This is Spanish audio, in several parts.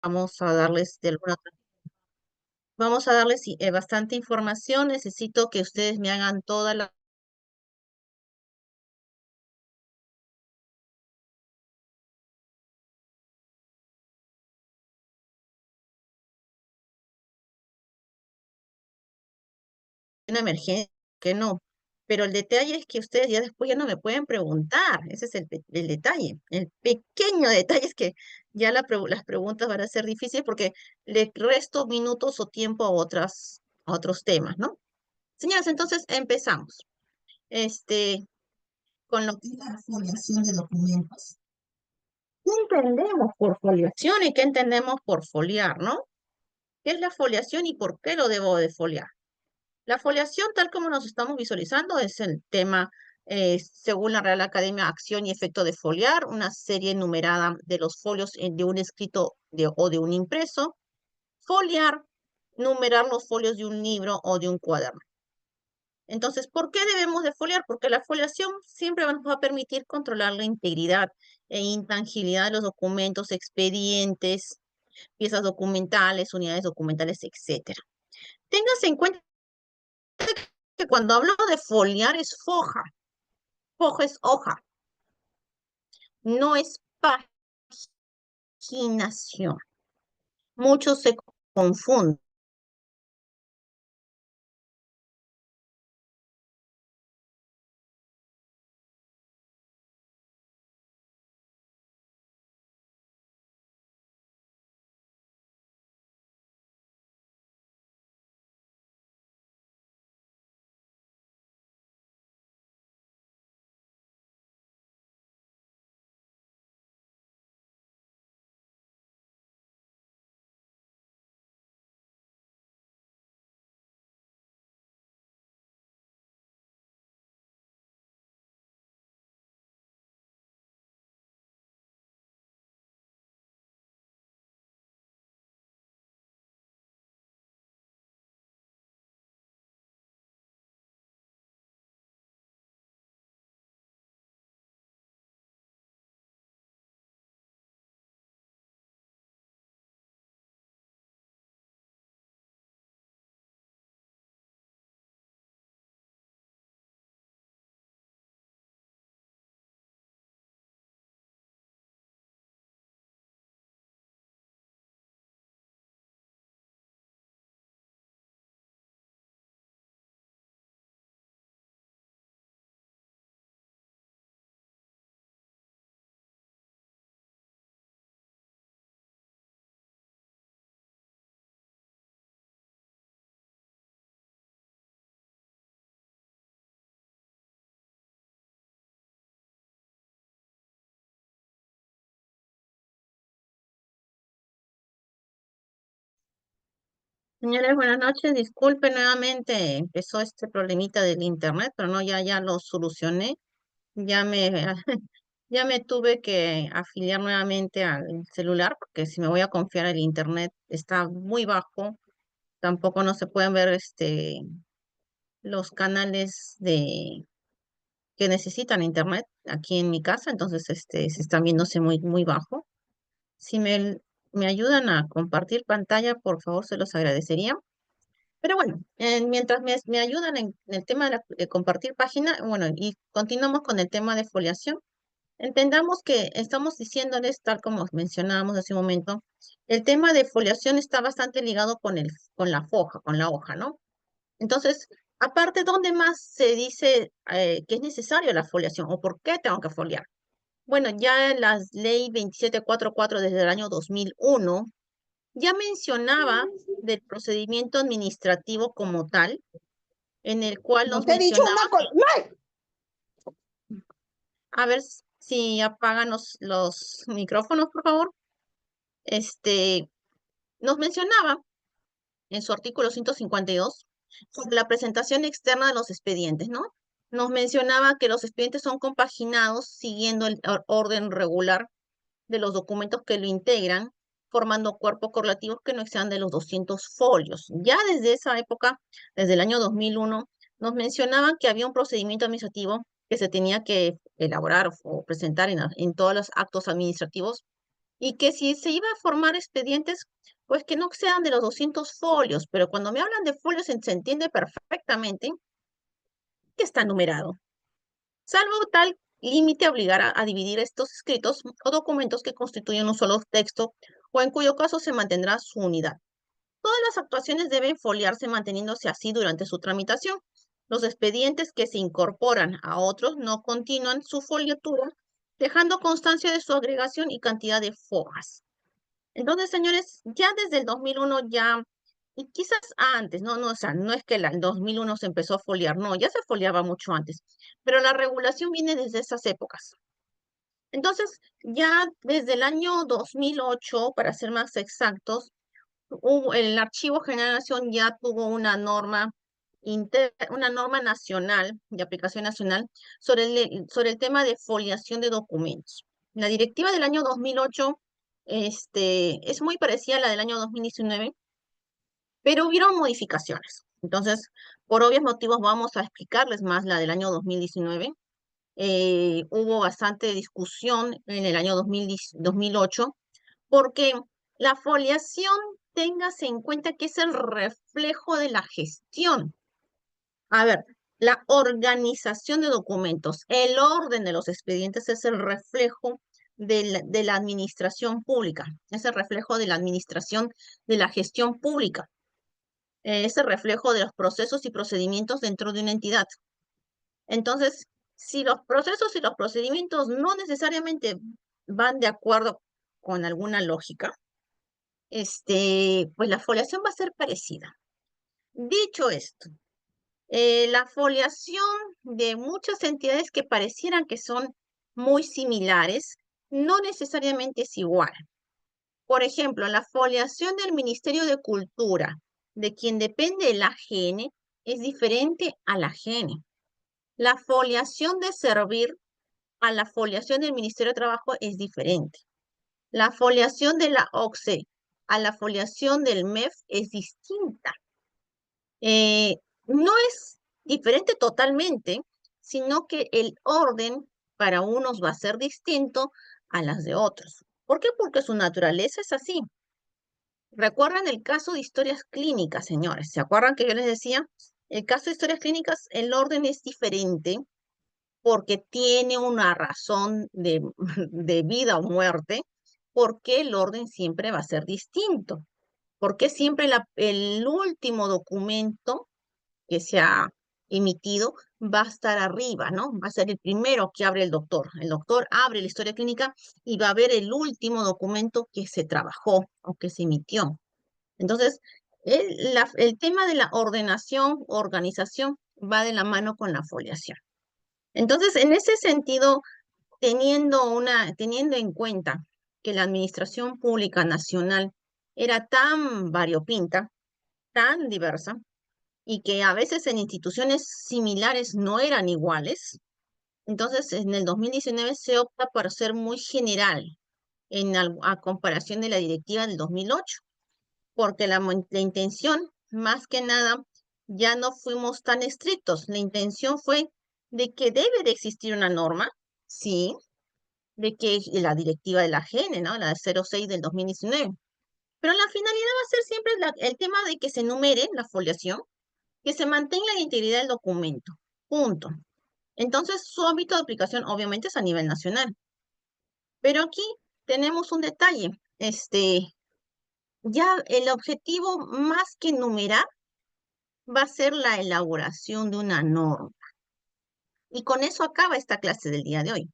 vamos a darles de alguna otra. Vamos a darles bastante información. Necesito que ustedes me hagan toda la una emergencia, que no. Pero el detalle es que ustedes ya después ya no me pueden preguntar. Ese es el detalle. El pequeño detalle es que ya las preguntas van a ser difíciles porque le resto minutos o tiempo a otros temas, ¿no? Señoras, entonces empezamos. Este, con lo que es la foliación de documentos. ¿Qué entendemos por foliación y qué entendemos por foliar, no? ¿Qué es la foliación y por qué lo debo de foliar? La foliación, tal como nos estamos visualizando, es el tema, según la Real Academia, acción y efecto de foliar, una serie numerada de los folios de un escrito o de un impreso. Foliar, numerar los folios de un libro o de un cuaderno. Entonces, ¿por qué debemos de foliar? Porque la foliación siempre nos va a permitir controlar la integridad e intangibilidad de los documentos, expedientes, piezas documentales, unidades documentales, etcétera. Téngase en cuenta que cuando hablo de foliar es foja. Foja es hoja, no es paginación. Muchos se confunden. Señores, buenas noches. Disculpe nuevamente, empezó este problemita del internet, pero no, ya lo solucioné. Ya me, ya me tuve que afiliar nuevamente al celular, porque si me voy a confiar el internet está muy bajo. Tampoco no se pueden ver los canales que necesitan internet aquí en mi casa, entonces se están viéndose muy bajo. Si me ayudan a compartir pantalla, por favor, se los agradecería. Pero bueno, mientras me ayudan en el tema de compartir página, bueno, y continuamos con el tema de foliación. Entendamos que estamos diciéndoles, tal como mencionábamos hace un momento, el tema de foliación está bastante ligado con la foja, con la hoja, ¿no? Entonces, aparte, ¿dónde más se dice que es necesario la foliación o por qué tengo que foliar? Bueno, ya en la ley 2744 desde el año 2001 ya mencionaba del procedimiento administrativo como tal, en el cual No nos te he dicho mencionaba una cosa. ¡No! a ver si apagan los micrófonos, por favor. Este, nos mencionaba en su artículo 152 sobre la presentación externa de los expedientes, ¿no? Nos mencionaba que los expedientes son compaginados siguiendo el orden regular de los documentos que lo integran, formando cuerpos correlativos que no excedan de los 200 folios. Ya desde esa época, desde el año 2001, nos mencionaban que había un procedimiento administrativo que se tenía que elaborar o presentar en todos los actos administrativos y que si se iba a formar expedientes, pues que no sean de los 200 folios, pero cuando me hablan de folios se entiende perfectamente que está numerado, salvo tal límite obligar a dividir estos escritos o documentos que constituyen un solo texto o en cuyo caso se mantendrá su unidad. Todas las actuaciones deben foliarse manteniéndose así durante su tramitación. Los expedientes que se incorporan a otros no continúan su foliatura, dejando constancia de su agregación y cantidad de fojas. Entonces, señores, ya desde el 2001 ya, y quizás antes, o sea, no es que el 2001 se empezó a foliar, no, ya se foliaba mucho antes, pero la regulación viene desde esas épocas. Entonces, ya desde el año 2008, para ser más exactos, el Archivo General de la Nación ya tuvo una norma nacional, de aplicación nacional, sobre el tema de foliación de documentos. La directiva del año 2008 es muy parecida a la del año 2019, pero hubieron modificaciones. Entonces, por obvios motivos, vamos a explicarles más la del año 2019. Hubo bastante discusión en el año 2008 porque la foliación, téngase en cuenta que es el reflejo de la gestión. A ver, la organización de documentos, el orden de los expedientes es el reflejo de la administración pública, es el reflejo de la administración de la gestión pública, es el reflejo de los procesos y procedimientos dentro de una entidad. Entonces, si los procesos y los procedimientos no necesariamente van de acuerdo con alguna lógica, pues la foliación va a ser parecida. Dicho esto, la foliación de muchas entidades que parecieran que son muy similares, no necesariamente es igual. Por ejemplo, la foliación del Ministerio de Cultura, de quien depende el AGN, es diferente al AGN. La foliación de Servir a la foliación del Ministerio de Trabajo es diferente. La foliación de la OCSE a la foliación del MEF es distinta. No es diferente totalmente, sino que el orden para unos va a ser distinto a las de otros. ¿Por qué? Porque su naturaleza es así. ¿Recuerdan el caso de historias clínicas, señores? ¿Se acuerdan que yo les decía? El caso de historias clínicas, el orden es diferente porque tiene una razón de, de vida o muerte, porque el orden siempre va a ser distinto. Porque siempre el último documento que se ha emitido va a estar arriba, ¿no? Va a ser el primero que abre el doctor. El doctor abre la historia clínica y va a ver el último documento que se trabajó o que se emitió. Entonces, el tema de la ordenación, organización, va de la mano con la foliación. Entonces, en ese sentido, teniendo en cuenta que la administración pública nacional era tan variopinta, tan diversa, y que a veces en instituciones similares no eran iguales, entonces en el 2019 se opta por ser muy general a comparación de la directiva del 2008, porque la intención, más que nada, ya no fuimos tan estrictos. La intención fue de que debe de existir una norma, sí, de que la directiva de la GN, ¿no? La 06 del 2019. Pero la finalidad va a ser siempre el tema de que se numere la foliación, que se mantenga la integridad del documento. Punto. Entonces, su ámbito de aplicación obviamente es a nivel nacional. Pero aquí tenemos un detalle. Ya el objetivo más que numerar va a ser la elaboración de una norma. Y con eso acaba esta clase del día de hoy.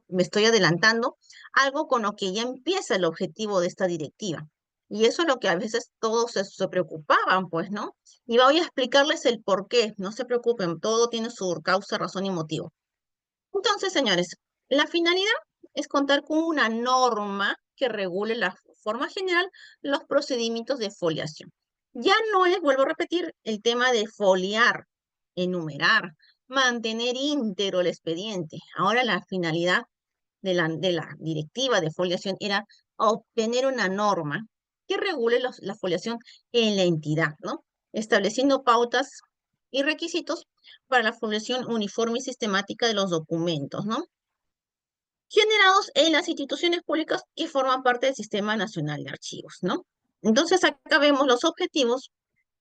Me estoy adelantando, algo con lo que ya empieza el objetivo de esta directiva. Y eso es lo que a veces todos se preocupaban, pues, ¿no? Y voy a explicarles el por qué. No se preocupen, todo tiene su causa, razón y motivo. Entonces, señores, la finalidad es contar con una norma que regule la forma general los procedimientos de foliación. Ya no es, vuelvo a repetir, el tema de foliar, enumerar, mantener íntegro el expediente. Ahora la finalidad de la directiva de foliación era obtener una norma que regule la foliación en la entidad, ¿no? Estableciendo pautas y requisitos para la foliación uniforme y sistemática de los documentos, ¿no? generados en las instituciones públicas que forman parte del Sistema Nacional de Archivos, ¿no? Entonces, acá vemos los objetivos: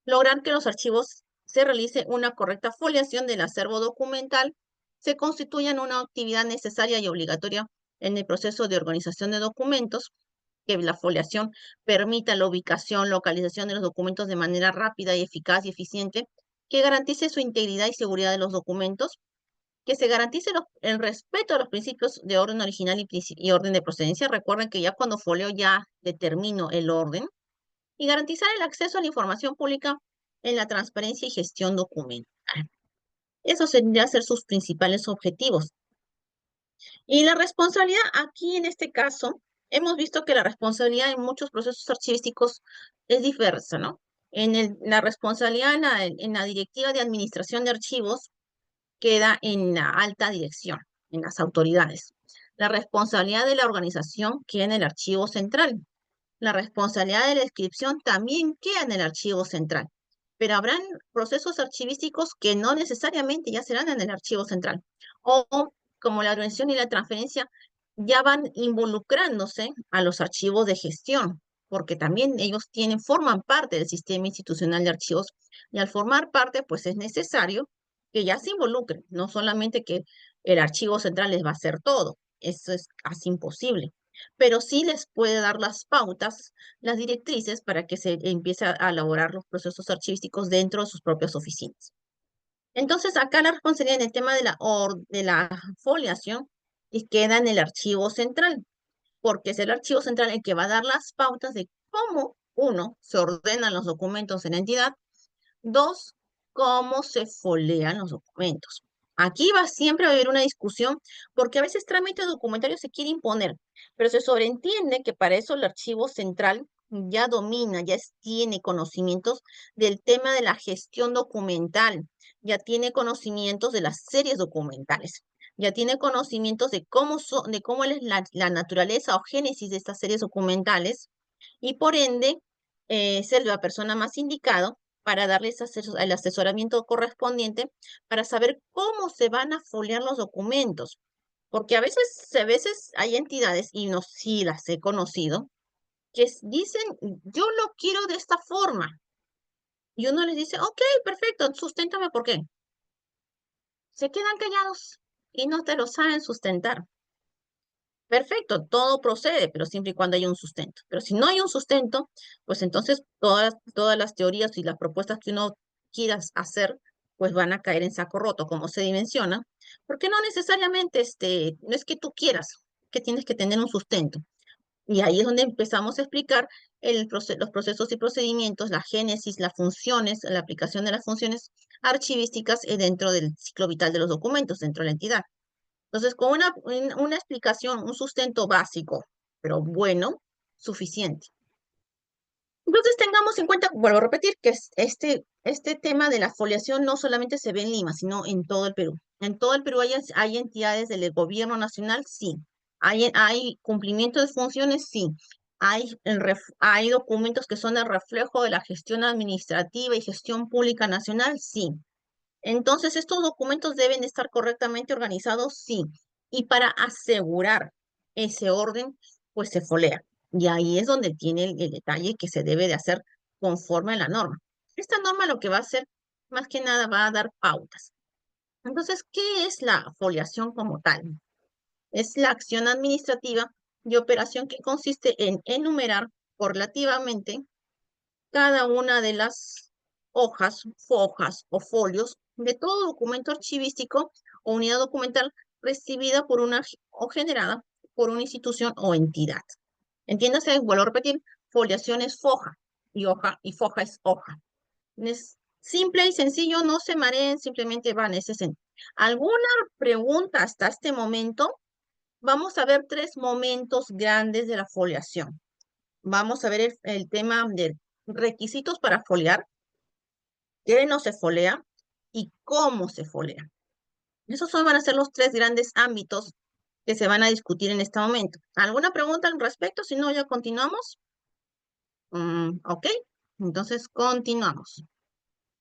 lograr que los archivos se realice una correcta foliación del acervo documental, se constituyan una actividad necesaria y obligatoria en el proceso de organización de documentos, que la foliación permita la ubicación, localización de los documentos de manera rápida y eficaz y eficiente, que garantice su integridad y seguridad de los documentos, que se garantice el respeto a los principios de orden original y orden de procedencia. Recuerden que ya cuando folio ya determino el orden, y garantizar el acceso a la información pública en la transparencia y gestión documental. Esos tendrían que ser sus principales objetivos. Y la responsabilidad aquí, en este caso, hemos visto que la responsabilidad en muchos procesos archivísticos es diversa, ¿no? La responsabilidad en la Directiva de Administración de Archivos queda en la alta dirección, en las autoridades. La responsabilidad de la organización queda en el archivo central. La responsabilidad de la inscripción también queda en el archivo central, pero habrán procesos archivísticos que no necesariamente ya serán en el archivo central, o como la organización y la transferencia ya van involucrándose a los archivos de gestión, porque también ellos forman parte del sistema institucional de archivos, y al formar parte, pues es necesario que ya se involucren, no solamente que el archivo central les va a hacer todo, eso es casi imposible, pero sí les puede dar las pautas, las directrices para que se empiece a elaborar los procesos archivísticos dentro de sus propias oficinas. Entonces, acá la responsabilidad en el tema de la foliación y queda en el archivo central, porque es el archivo central el que va a dar las pautas de cómo, uno, se ordenan los documentos en la entidad; dos, cómo se folean los documentos. Aquí va siempre a haber una discusión, porque a veces trámite documentario se quiere imponer, pero se sobreentiende que para eso el archivo central ya domina, tiene conocimientos del tema de la gestión documental, ya tiene conocimientos de las series documentales, ya tiene conocimientos de cómo es la naturaleza o génesis de estas series documentales, y por ende es la persona más indicada para darles el asesoramiento correspondiente para saber cómo se van a foliar los documentos. Porque a veces hay entidades, y no, sí las he conocido, que dicen: yo lo quiero de esta forma. Y uno les dice: ok, perfecto, susténtame por qué. Se quedan callados y no te lo saben sustentar. Perfecto, todo procede, pero siempre y cuando haya un sustento. Pero si no hay un sustento, pues entonces todas las teorías y las propuestas que uno quiera hacer, pues van a caer en saco roto, como se dimensiona, porque no necesariamente, no es que tú quieras, que tienes que tener un sustento. Y ahí es donde empezamos a explicar los procesos y procedimientos, la génesis, las funciones, la aplicación de las funciones archivísticas dentro del ciclo vital de los documentos, dentro de la entidad. Entonces, con una explicación, un sustento básico, pero bueno, suficiente. Entonces, tengamos en cuenta, vuelvo a repetir, que este tema de la foliación no solamente se ve en Lima, sino en todo el Perú. En todo el Perú hay entidades del gobierno nacional, sí. Hay cumplimiento de funciones, sí. Hay documentos que son el reflejo de la gestión administrativa y gestión pública nacional, sí. Entonces, estos documentos deben estar correctamente organizados, sí. Y para asegurar ese orden, pues se folea. Y ahí es donde tiene el detalle que se debe de hacer conforme a la norma. Esta norma lo que va a hacer, más que nada, va a dar pautas. Entonces, ¿qué es la foliación como tal? Es la acción administrativa de operación que consiste en enumerar correlativamente cada una de las hojas, fojas o folios de todo documento archivístico o unidad documental recibida o generada por una institución o entidad. Entiéndase, vuelvo a repetir: foliación es foja y foja es hoja. Es simple y sencillo, no se mareen, simplemente van ese sentido. ¿Alguna pregunta hasta este momento? Vamos a ver tres momentos grandes de la foliación. Vamos a ver el tema de requisitos para foliar, qué no se folea y cómo se folea. Van a ser los tres grandes ámbitos que se van a discutir en este momento. ¿Alguna pregunta al respecto? Si no, ya continuamos. Ok, entonces continuamos.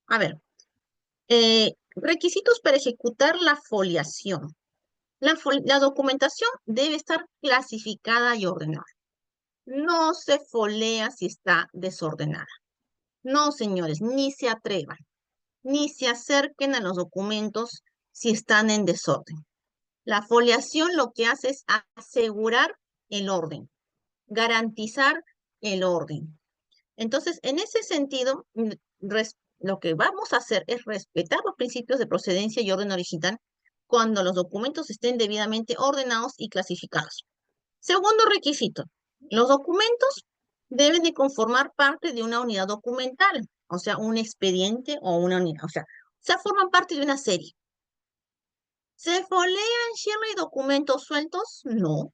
A ver, requisitos para ejecutar la foliación. La documentación debe estar clasificada y ordenada. No se folea si está desordenada. No, señores, ni se atrevan, ni se acerquen a los documentos si están en desorden. La foliación lo que hace es asegurar el orden, garantizar el orden. Entonces, en ese sentido, lo que vamos a hacer es respetar los principios de procedencia y orden original cuando los documentos estén debidamente ordenados y clasificados. Segundo requisito, los documentos deben de conformar parte de una unidad documental, o sea, un expediente o una unidad, o sea, forman parte de una serie. ¿Se folean, Shirley, documentos sueltos? No,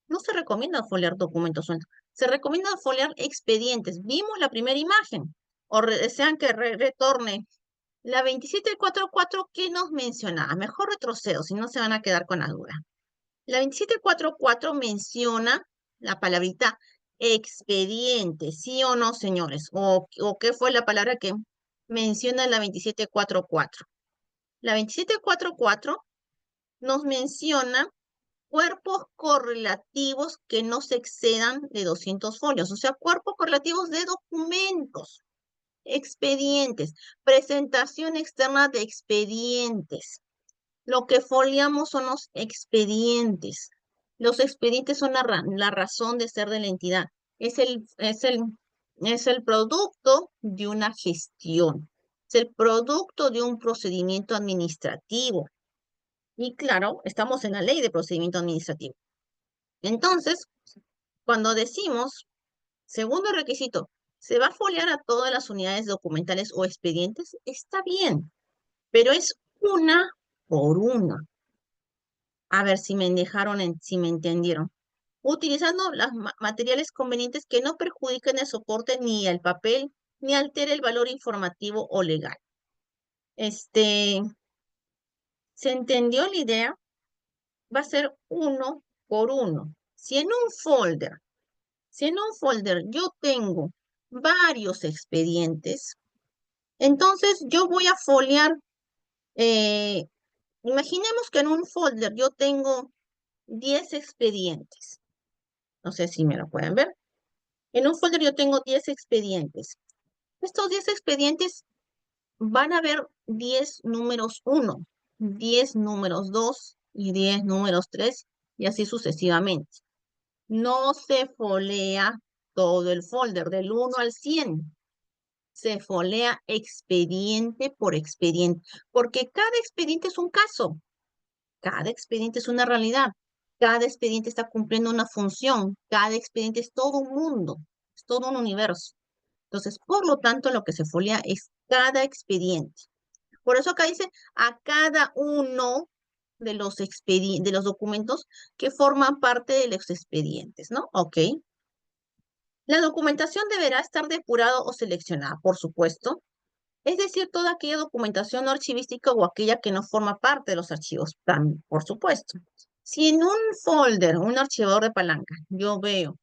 no se recomienda foliar documentos sueltos. Se recomienda foliar expedientes. Vimos la primera imagen. O desean que retorne la 2744 que nos mencionaba. Mejor retrocedo, si no se van a quedar con la duda. La 2744 menciona la palabrita expediente, ¿sí o no, señores? ¿O qué fue la palabra que menciona la 2744? La 2744 nos menciona cuerpos correlativos que no se excedan de 200 folios, o sea, cuerpos correlativos de documentos, expedientes, presentación externa de expedientes. Lo que foliamos son los expedientes. Los expedientes son la razón de ser de la entidad. Es el producto de una gestión. Es el producto de un procedimiento administrativo. Y claro, estamos en la ley de procedimiento administrativo. Entonces, cuando decimos, segundo requisito, se va a foliar a todas las unidades documentales o expedientes, está bien, pero es una por una. A ver si me dejaron, si me entendieron. Utilizando los materiales convenientes que no perjudiquen el soporte ni el papel, ni altere el valor informativo o legal. ¿Se entendió la idea? Va a ser uno por uno. Si en un folder yo tengo varios expedientes, entonces yo voy a foliar, eh, imaginemos que en un folder yo tengo 10 expedientes. No sé si me lo pueden ver. En un folder yo tengo 10 expedientes. Estos 10 expedientes van a haber 10 números 1, 10 números 2 y 10 números 3 y así sucesivamente. No se folea todo el folder del 1 al 100. Se folea expediente por expediente, porque cada expediente es un caso, cada expediente es una realidad, cada expediente está cumpliendo una función, cada expediente es todo un mundo, es todo un universo. Entonces, por lo tanto, lo que se folea es cada expediente. Por eso acá dice a cada uno de los documentos que forman parte de los expedientes, ¿no? Ok. La documentación deberá estar depurada o seleccionada, por supuesto. Es decir, toda aquella documentación no archivística o aquella que no forma parte de los archivos, también, por supuesto. Si en un folder, un archivador de palanca, yo veo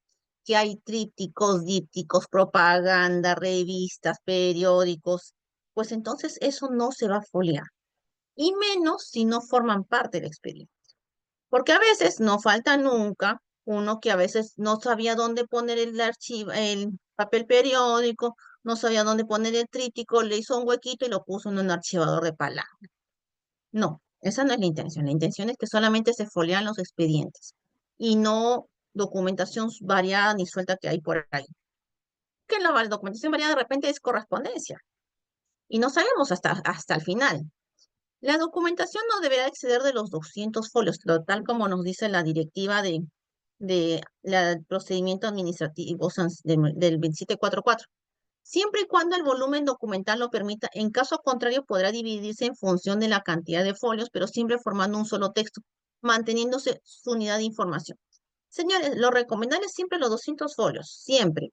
que hay trípticos, dípticos, propaganda, revistas, periódicos, pues entonces eso no se va a foliar. Y menos si no forman parte del expediente. Porque a veces no falta nunca uno que a veces no sabía dónde poner el archivo, el papel periódico, no sabía dónde poner el tríptico, le hizo un huequito y lo puso en un archivador de palanca. No, esa no es la intención. La intención es que solamente se folian los expedientes y no documentación variada ni suelta que hay por ahí. Que la documentación variada de repente es correspondencia y no sabemos hasta el final. La documentación no deberá exceder de los 200 folios, tal como nos dice la directiva del procedimiento administrativo del 2744, siempre y cuando el volumen documental lo permita. En caso contrario, podrá dividirse en función de la cantidad de folios, pero siempre formando un solo texto, manteniéndose su unidad de información. Señores, lo recomendable es siempre los 200 folios, siempre.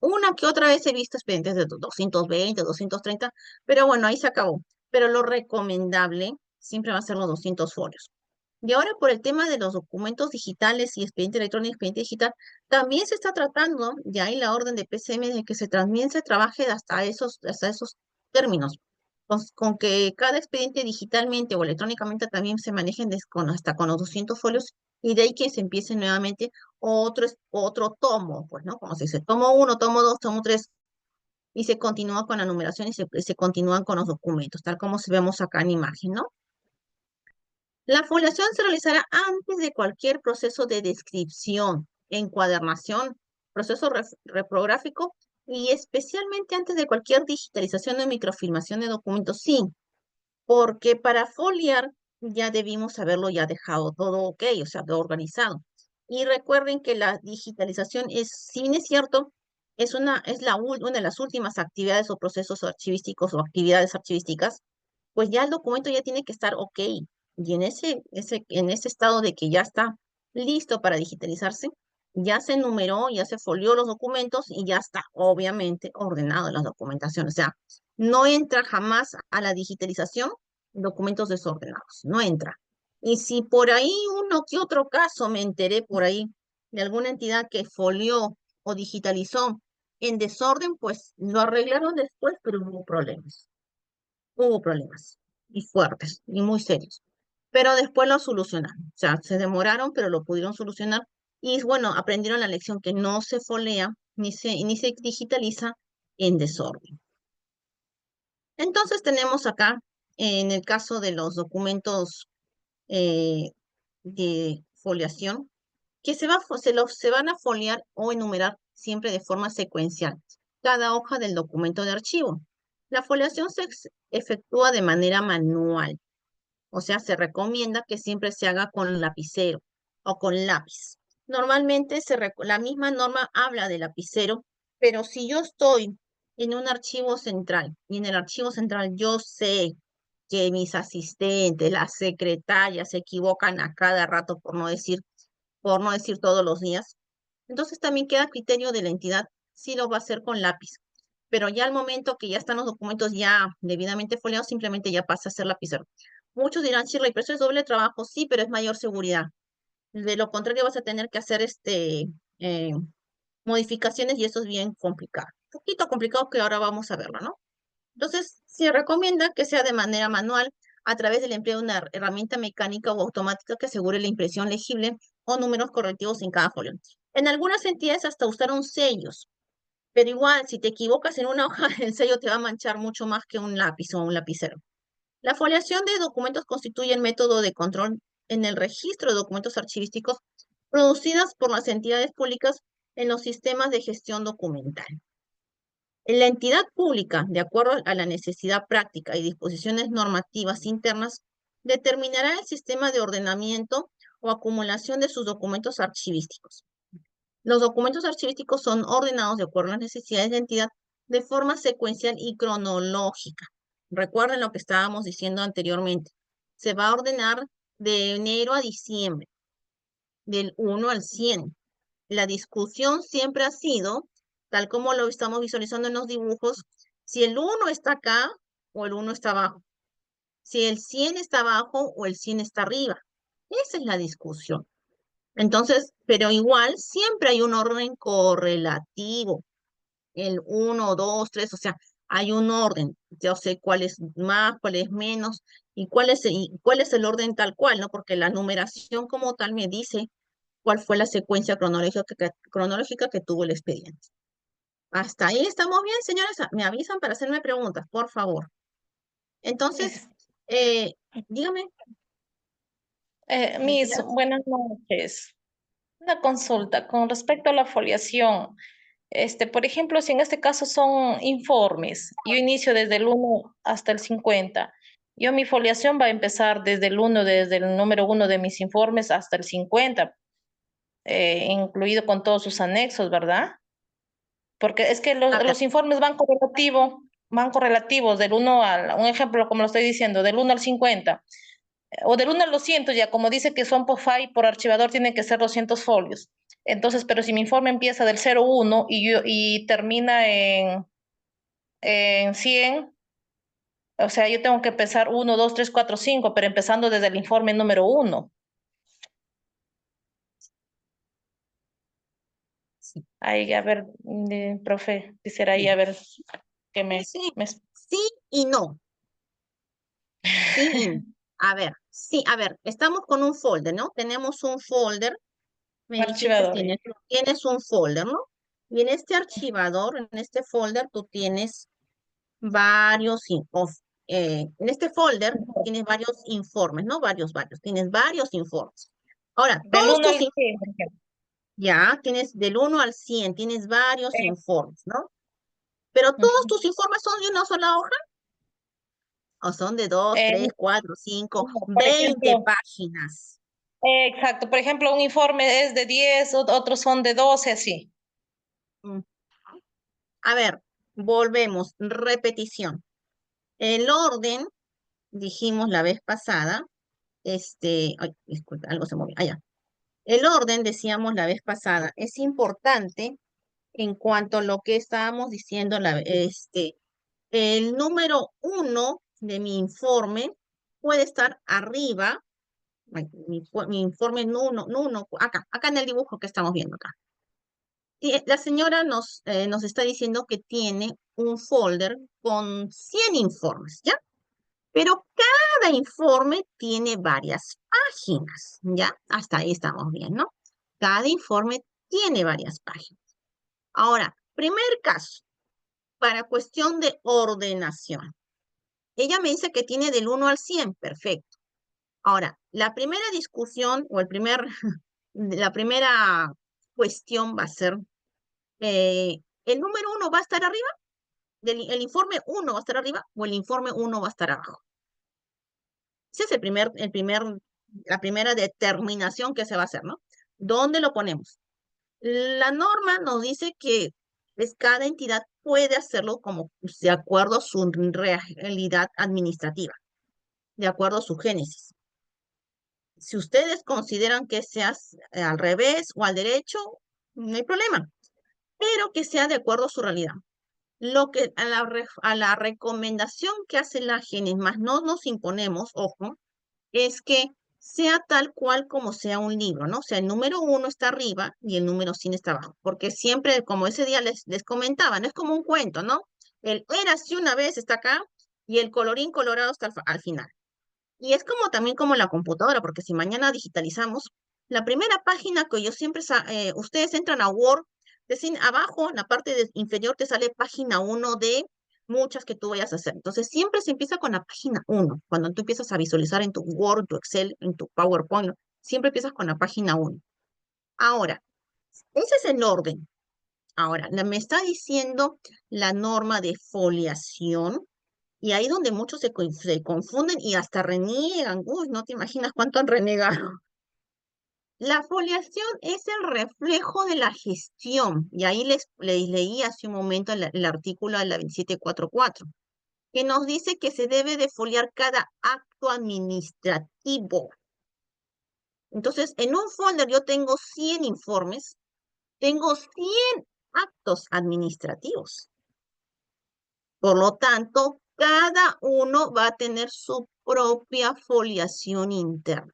Una que otra vez he visto expedientes de 220, 230, pero bueno, ahí se acabó. Pero lo recomendable siempre va a ser los 200 folios. Y ahora por el tema de los documentos digitales y expediente electrónico y expediente digital, también se está tratando, ya hay la orden de PCM de que también se trabaje hasta esos términos. con que cada expediente digitalmente o electrónicamente también se manejen hasta con los 200 folios y de ahí que se empiece nuevamente otro tomo, pues, ¿no? Como se dice, tomo uno, tomo dos, tomo tres, y se continúa con la numeración y se continúan con los documentos, tal como se vemos acá en imagen, ¿no? La foliación se realizará antes de cualquier proceso de descripción, encuadernación, proceso reprográfico y especialmente antes de cualquier digitalización o microfilmación de documentos. Sí, porque para foliar ya debimos haberlo ya dejado todo ok, o sea, todo organizado. Y recuerden que la digitalización es, si bien es cierto, una de las últimas actividades o procesos archivísticos o actividades archivísticas, pues ya el documento ya tiene que estar ok. Y en ese estado de que ya está listo para digitalizarse, ya se enumeró, ya se folió los documentos y ya está obviamente ordenado la documentación. O sea, no entra jamás a la digitalización documentos desordenados, no entra. Y si por ahí uno que otro caso me enteré por ahí de alguna entidad que folió o digitalizó en desorden, pues lo arreglaron después, pero hubo problemas y fuertes y muy serios. Pero después lo solucionaron. O sea, se demoraron, pero lo pudieron solucionar. Y bueno, aprendieron la lección que no se folea ni se digitaliza en desorden. Entonces tenemos acá, en el caso de los documentos eh, de foliación, que se van a foliar o enumerar siempre de forma secuencial, cada hoja del documento de archivo. La foliación efectúa de manera manual, o sea, se recomienda que siempre se haga con lapicero o con lápiz. Normalmente la misma norma habla de lapicero, pero si yo estoy en un archivo central y en el archivo central yo sé que mis asistentes, las secretarias se equivocan a cada rato, por no decir todos los días, entonces también queda a criterio de la entidad si lo va a hacer con lápiz. Pero ya al momento que ya están los documentos ya debidamente foliados, simplemente ya pasa a ser lapicero. Muchos dirán, Shirley, pero eso es doble trabajo. Sí, pero es mayor seguridad. De lo contrario, vas a tener que hacer eh, modificaciones y eso es bien complicado. Un poquito complicado que ahora vamos a verlo, ¿no? Entonces, se recomienda que sea de manera manual a través del empleo de una herramienta mecánica o automática que asegure la impresión legible o números correctivos en cada folio. En algunas entidades hasta usaron sellos, pero igual, si te equivocas en una hoja, el sello te va a manchar mucho más que un lápiz o un lapicero. La foliación de documentos constituye el método de control en el registro de documentos archivísticos producidas por las entidades públicas en los sistemas de gestión documental. La entidad pública, de acuerdo a la necesidad práctica y disposiciones normativas internas, determinará el sistema de ordenamiento o acumulación de sus documentos archivísticos. Los documentos archivísticos son ordenados de acuerdo a las necesidades de la entidad de forma secuencial y cronológica. Recuerden lo que estábamos diciendo anteriormente. Se va a ordenar de enero a diciembre, del 1 al 100. La discusión siempre ha sido, tal como lo estamos visualizando en los dibujos, si el 1 está acá o el 1 está abajo, si el 100 está abajo o el 100 está arriba. Esa es la discusión. Entonces, pero igual siempre hay un orden correlativo, el 1, 2, 3, o sea, hay un orden. Yo sé cuál es más, cuál es menos y cuál es el orden tal cual, ¿no? Porque la numeración como tal me dice cuál fue la secuencia cronológica que tuvo el expediente. Hasta ahí estamos bien, señores. Me avisan para hacerme preguntas, por favor. Entonces, Es- eh, dígame, Miss, Pilar. buenas noches. Una consulta con respecto a la foliación. Por ejemplo, si en este caso son informes, yo inicio desde el 1 hasta el 50. Yo mi foliación va a empezar desde el 1, desde el número 1 de mis informes hasta el 50, incluido con todos sus anexos, ¿verdad? Porque es que A ver, los informes van correlativos del 1 al, un ejemplo como lo estoy diciendo, del 1 al 50. O del 1 al 200 ya, como dice que son por file, por archivador, tienen que ser 200 folios. Entonces, pero si mi informe empieza del 01 y termina en 100, o sea, yo tengo que empezar 1, 2, 3, 4, 5, pero empezando desde el informe número 1. sí, Ahí, a ver, profe, quisiera ahí a ver que sí, sí, me... sí y no. Sí, a ver, sí, a ver, estamos con un folder, ¿no? Tenemos un folder, me dijiste, Archivador. tienes un folder, ¿no? Y en este archivador, en este folder, tú tienes varios, en este folder tienes varios informes, ¿no? Tienes varios informes. Ahora, Del todos uno tus al 100, por ejemplo. ya tienes del 1 al 100 tienes varios Eh, informes, ¿no? Pero todos ujú. tus informes son de una sola hoja, o son de dos, Eh, tres, cuatro, cinco, no, por 20 ejemplo, páginas. exacto. Por ejemplo, un informe es de 10, otros son de 12, así. Mm. A ver, volvemos, repetición. El orden, dijimos la vez pasada, ay, disculpa, algo se movió, allá. El orden, decíamos la vez pasada, es importante en cuanto a lo que estábamos diciendo, el número 1 de mi informe puede estar arriba, ay, mi informe uno, acá en el dibujo que estamos viendo acá. Y la señora nos está diciendo que tiene un folder con 100 informes, ¿ya? Pero cada informe tiene varias páginas, ¿ya? Hasta ahí estamos bien, ¿no? Cada informe tiene varias páginas. Ahora, primer caso, para cuestión de ordenación. Ella me dice que tiene del 1 al 100, perfecto. Ahora, la primera discusión o la primera cuestión va a ser, ¿el número 1 va a estar arriba? ¿El informe 1 va a estar arriba o el informe 1 va a estar abajo? Ese es la primera determinación que se va a hacer, ¿no? ¿Dónde lo ponemos? La norma nos dice que pues, cada entidad puede hacerlo como pues, de acuerdo a su realidad administrativa, de acuerdo a su génesis. Si ustedes consideran que sea al revés o al derecho, no hay problema, pero que sea de acuerdo a su realidad. Lo que a la recomendación que hace la génesis, más no nos imponemos, ojo, es que sea tal cual como sea un libro, ¿no? O sea, el número 1 está arriba y el número 100 está abajo, porque siempre, como ese día les comentaba, no es como un cuento, ¿no? El era así una vez está acá y el colorín colorado está al final. Y es como también como la computadora, porque si mañana digitalizamos, la primera página que yo siempre, ustedes entran a Word, abajo, en la parte inferior te sale página 1 de muchas que tú vayas a hacer. Entonces, siempre se empieza con la página 1. Cuando tú empiezas a visualizar en tu Word, tu Excel, en tu PowerPoint, ¿no? Siempre empiezas con la página 1. Ahora, ese es el orden. Ahora, me está diciendo la norma de foliación, y ahí donde muchos se confunden y hasta reniegan. Uy, no te imaginas cuánto han renegado. La foliación es el reflejo de la gestión. Y ahí les leí hace un momento el artículo de la 2744, que nos dice que se debe de foliar cada acto administrativo. Entonces, en un folder yo tengo 100 informes, tengo 100 actos administrativos. Por lo tanto, cada uno va a tener su propia foliación interna.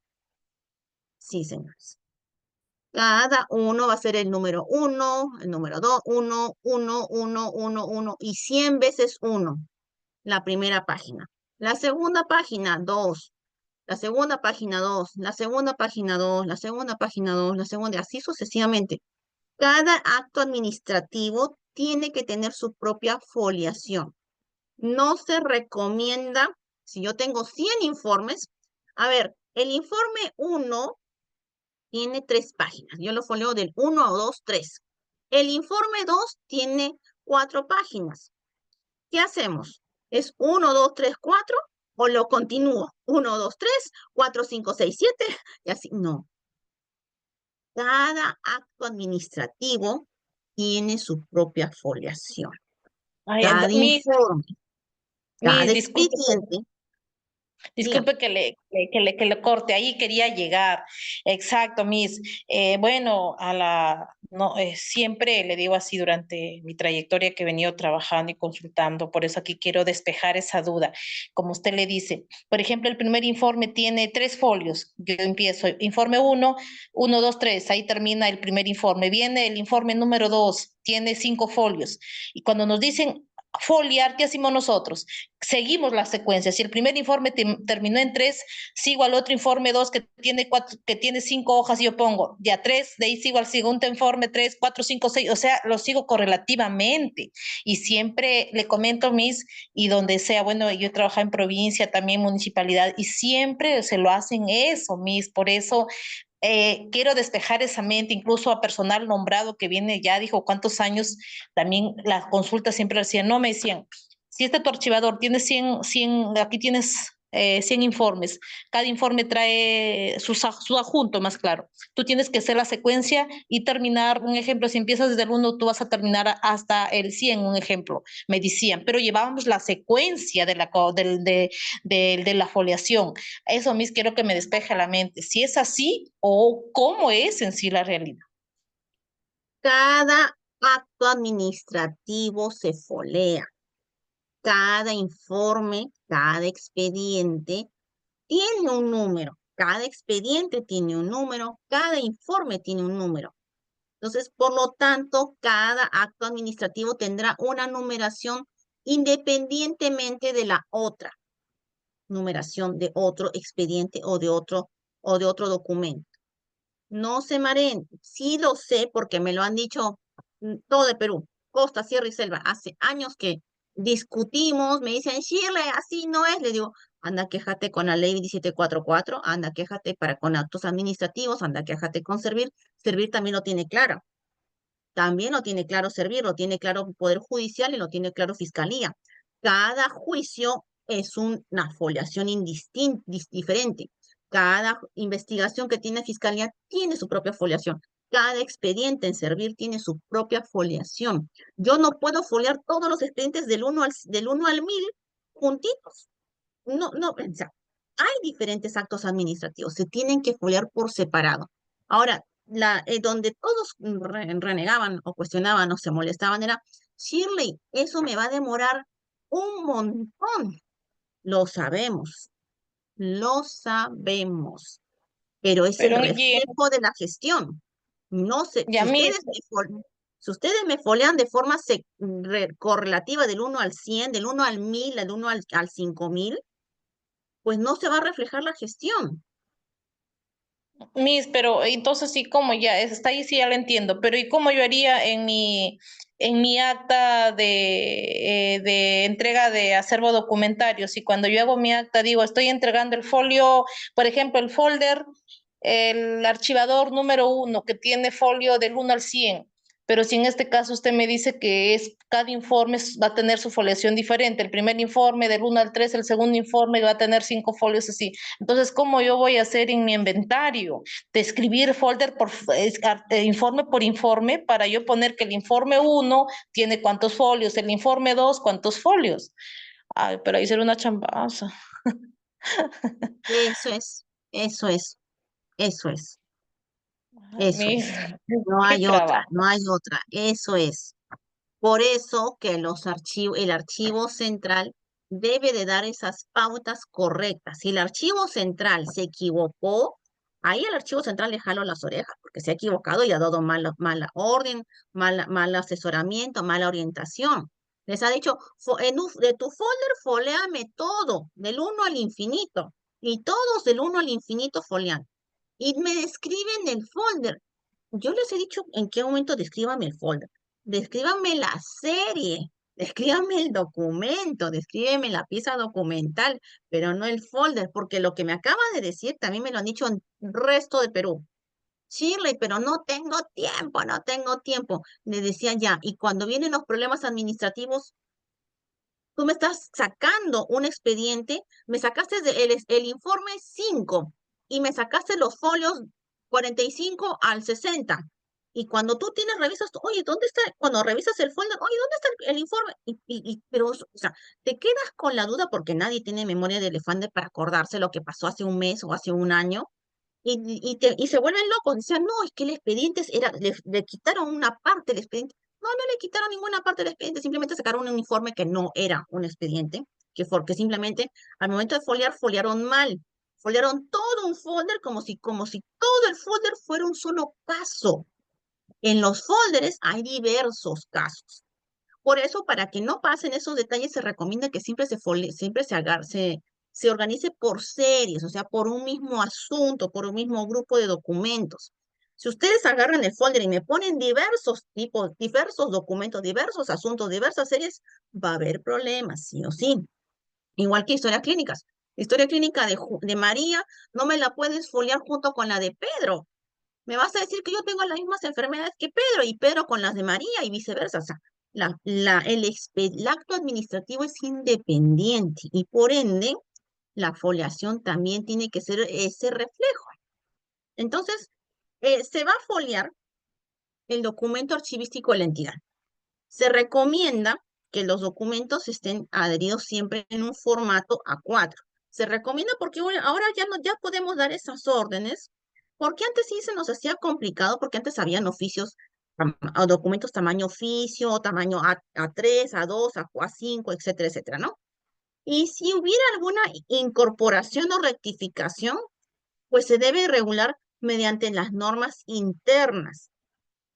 Sí, señores. Cada uno va a ser el número 1, el número 2, 1, 1, 1, 1, 1 y 100 veces 1, la primera página. La segunda página, 2. La segunda página, 2. La segunda página, 2. La segunda página, 2. La segunda, así sucesivamente. Cada acto administrativo tiene que tener su propia foliación. No se recomienda, si yo tengo 100 informes, a ver, el informe 1 tiene 3 páginas. Yo lo folio del 1 a 2, 3. El informe 2 tiene 4 páginas. ¿Qué hacemos? ¿Es 1, 2, 3, 4? ¿O lo continúo? 1, 2, 3, 4, 5, 6, 7. Y así. No. Cada acto administrativo tiene su propia foliación. Ay, Cada Miss, informe, cada Miss, disculpe. expediente, dígame. Disculpe que le corte, ahí quería llegar. Exacto, Miss. Bueno, no, siempre le digo así durante mi trayectoria que he venido trabajando y consultando, por eso aquí quiero despejar esa duda. Como usted le dice, por ejemplo, el primer informe tiene 3 folios. Yo empiezo, informe 1, 1, 2, 3, ahí termina el primer informe. Viene el informe número 2, tiene 5 folios. Y cuando nos dicen foliar, ¿qué hacemos nosotros? Seguimos la secuencia. Si el primer informe terminó en 3, sigo al otro informe 2 que tiene 4, que tiene 5 hojas y yo pongo ya 3, de ahí sigo al segundo informe 3, 4, 5, 6, o sea, lo sigo correlativamente. Y siempre le comento a mis, y donde sea, bueno, yo he trabajado en provincia, también municipalidad, y siempre se lo hacen eso, mis, por eso quiero despejar esa mente, incluso a personal nombrado que viene ya, dijo cuántos años, también las consultas siempre decían, no me decían, si este tu archivador tiene 100 aquí tienes 100 informes, cada informe trae su adjunto, más claro. Tú tienes que hacer la secuencia y terminar, un ejemplo, si empiezas desde el 1, tú vas a terminar hasta el 100, un ejemplo, me decían, pero llevábamos la secuencia de la foliación. Eso mismo quiero que me despeje la mente. Si es así o cómo es en sí la realidad. Cada acto administrativo se folea. Cada informe, cada expediente tiene un número. Cada expediente tiene un número. Cada informe tiene un número. Entonces, por lo tanto, cada acto administrativo tendrá una numeración independientemente de la otra numeración de otro expediente o de otro documento. No se mareen, sí lo sé porque me lo han dicho todo de Perú, costa, sierra y selva. Hace años que discutimos, me dicen, Shirley, así no es. Le digo, anda, quéjate con la ley 2744, anda, quéjate para con actos administrativos, anda, quéjate con Servir. Servir también lo tiene claro. También lo tiene claro Servir, lo tiene claro Poder Judicial y lo tiene claro Fiscalía. Cada juicio es una foliación diferente. Cada investigación que tiene Fiscalía tiene su propia foliación. Cada expediente en Servir tiene su propia foliación. Yo no puedo foliar todos los expedientes del 1 al 1000 juntitos. No, no, o sea, hay diferentes actos administrativos, se tienen que foliar por separado. Ahora, donde todos renegaban o cuestionaban o se molestaban era, Shirley, eso me va a demorar un montón. Lo sabemos, pero es el Pero y, reflejo de la gestión. No sé, y a mí, si ustedes me folean de forma correlativa del 1 al 100, del 1 al 1000, del 1 al 5000, pues no se va a reflejar la gestión. pero entonces sí, como ya, está ahí sí ya lo entiendo, pero ¿y cómo yo haría en mi acta de entrega de acervo documentario? Si cuando yo hago mi acta digo, estoy entregando el folio, por ejemplo, el folder, el archivador número 1, que tiene folio del 1 al 100, pero si en este caso usted me dice que cada informe va a tener su foliación diferente, el primer informe del 1 al 3, el segundo informe va a tener 5 folios así. Entonces, ¿cómo yo voy a hacer en mi inventario? De escribir folder informe por informe para yo poner que el informe 1 tiene cuántos folios, el informe 2 cuántos folios. Ay, pero ahí será una chambaza. Eso es, eso es, eso es, Ay, eso es. No qué hay otra, trabajo. no hay otra, eso es. Por eso que el archivo central debe de dar esas pautas correctas. Si el archivo central se equivocó, ahí el archivo central le jalo las orejas, porque se ha equivocado y ha dado mala orden, mal asesoramiento, mala orientación. Les ha dicho, de tu folder, foléame todo, del 1 al infinito. Y todos del 1 al infinito folean. Y me describen el folder. Yo les he dicho en qué momento descríbame el folder. Descríbame la serie, descríbame el documento, descríbeme la pieza documental, pero no el folder, porque lo que me acaba de decir también me lo han dicho en el resto de Perú. Shirley, pero no tengo tiempo, no tengo tiempo. Le decía ya, y cuando vienen los problemas administrativos, tú me estás sacando un expediente, me sacaste el informe 5 y me sacaste los folios 45 al 60. Y cuando tú revisas, oye, ¿dónde está? Cuando revisas el folder, oye, ¿dónde está el informe? Pero, o sea, te quedas con la duda porque nadie tiene memoria de elefante para acordarse lo que pasó hace un mes o hace un año. Y se vuelven locos. Dicen, no, es que el expediente le quitaron una parte del expediente. No, no le quitaron ninguna parte del expediente, simplemente sacaron un informe que no era un expediente, que simplemente al momento de foliar, foliaron mal. Foliaron todo un folder como si todo el folder fuera un solo caso. En los folders hay diversos casos. Por eso, para que no pasen esos detalles, se recomienda que siempre se organice por series, o sea, por un mismo asunto, por un mismo grupo de documentos. Si ustedes agarran el folder y me ponen diversos tipos, diversos documentos, diversos asuntos, diversas series, va a haber problemas, sí o sí. Igual que historias clínicas. Historia clínica de María no me la puedes foliar junto con la de Pedro. Me vas a decir que yo tengo las mismas enfermedades que Pedro y Pedro con las de María y viceversa. O sea, el acto administrativo es independiente y por ende la foliación también tiene que ser ese reflejo. Entonces, se va a foliar el documento archivístico de la entidad. Se recomienda que los documentos estén adheridos siempre en un formato A4. Se recomienda porque ahora ya, no, ya podemos dar esas órdenes, porque antes sí se nos hacía complicado, porque antes habían oficios, o documentos tamaño oficio, tamaño A3, A2, A5, etcétera, etcétera, ¿no? Y si hubiera alguna incorporación o rectificación, pues se debe regular mediante las normas internas.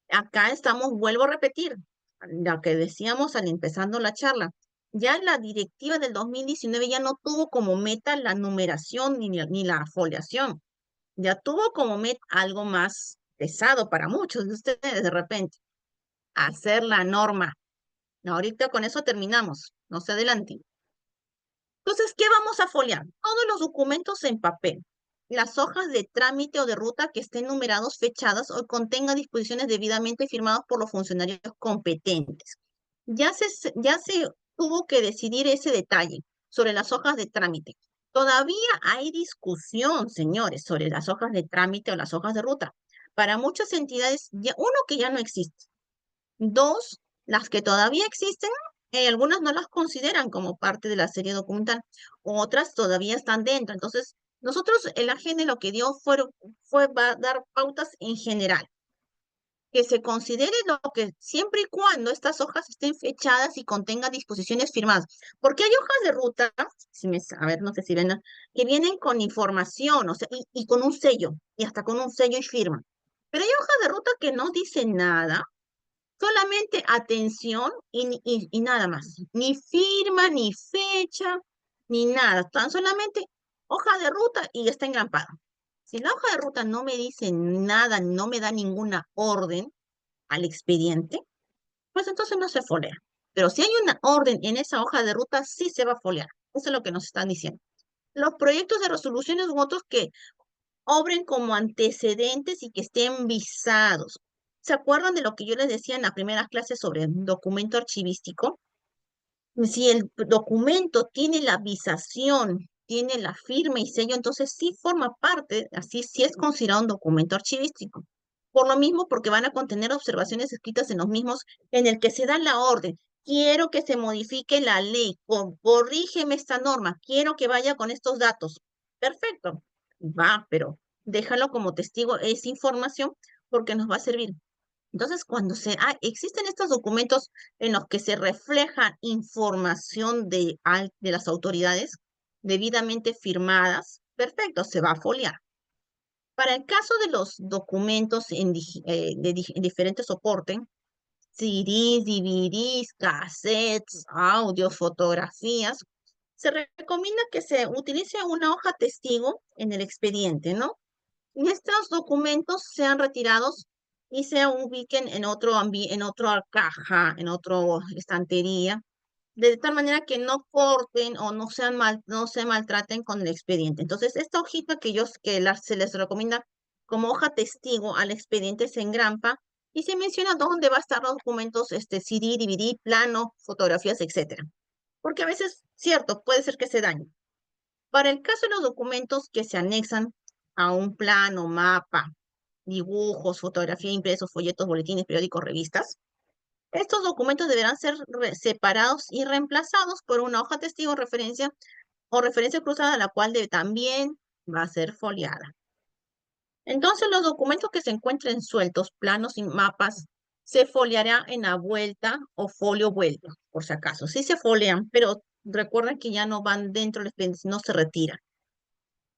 Acá estamos, vuelvo a repetir, lo que decíamos al empezando la charla. Ya la directiva del 2019 ya no tuvo como meta la numeración ni la foliación. Ya tuvo como meta algo más pesado para muchos de ustedes de repente, hacer la norma. Ahorita con eso terminamos, no se adelante. Entonces, ¿qué vamos a foliar? Todos los documentos en papel, las hojas de trámite o de ruta que estén numerados, fechadas o contengan disposiciones debidamente firmadas por los funcionarios competentes. Ya se tuvo que decidir ese detalle sobre las hojas de trámite. Todavía hay discusión, señores, sobre las hojas de trámite o las hojas de ruta. Para muchas entidades, uno, que ya no existe. Dos, las que todavía existen, algunas no las consideran como parte de la serie documental, otras todavía están dentro. Entonces, nosotros, el AGN lo que dio fue va a dar pautas en general, que se considere lo que siempre y cuando estas hojas estén fechadas y contengan disposiciones firmadas. Porque hay hojas de ruta, a ver, no sé si ven, que vienen con información, o sea, y con un sello, y hasta con un sello y firma. Pero hay hojas de ruta que no dicen nada, solamente atención y nada más. Ni firma, ni fecha, ni nada. Tan solamente hoja de ruta y está engrampada. Si la hoja de ruta no me dice nada, no me da ninguna orden al expediente, pues entonces no se folea. Pero si hay una orden en esa hoja de ruta, sí se va a foliar. Eso es lo que nos están diciendo. Los proyectos de resoluciones u otros que obren como antecedentes y que estén visados. ¿Se acuerdan de lo que yo les decía en la primera clase sobre un documento archivístico? Si el documento tiene la visación, tiene la firma y sello, entonces sí forma parte, así sí es considerado un documento archivístico. Por lo mismo, porque van a contener observaciones escritas en los mismos, en el que se da la orden. Quiero que se modifique la ley, corrígeme esta norma, quiero que vaya con estos datos. Perfecto, va, pero déjalo como testigo, es información porque nos va a servir. Entonces, cuando existen estos documentos en los que se refleja información de las autoridades debidamente firmadas, perfecto, se va a foliar. Para el caso de los documentos en diferentes soportes, CDs, DVDs, cassettes, audios, fotografías, se recomienda que se utilice una hoja testigo en el expediente, ¿no? Y estos documentos sean retirados y se ubiquen en otra caja, en otra estantería, de tal manera que no corten o no se maltraten con el expediente. Entonces, esta hojita se les recomienda como hoja testigo al expediente se engrampa y se menciona dónde va a estar los documentos, CD, DVD, plano, fotografías, etcétera. Porque a veces, cierto, puede ser que se dañe. Para el caso de los documentos que se anexan a un plano, mapa, dibujos, fotografía, impresos, folletos, boletines, periódicos, revistas, estos documentos deberán ser separados y reemplazados por una hoja testigo referencia o referencia cruzada, la cual también va a ser foliada. Entonces, los documentos que se encuentren sueltos, planos y mapas, se foliará en la vuelta o folio vuelto, por si acaso. Sí se folian, pero recuerden que ya no van dentro del expediente, no se retiran.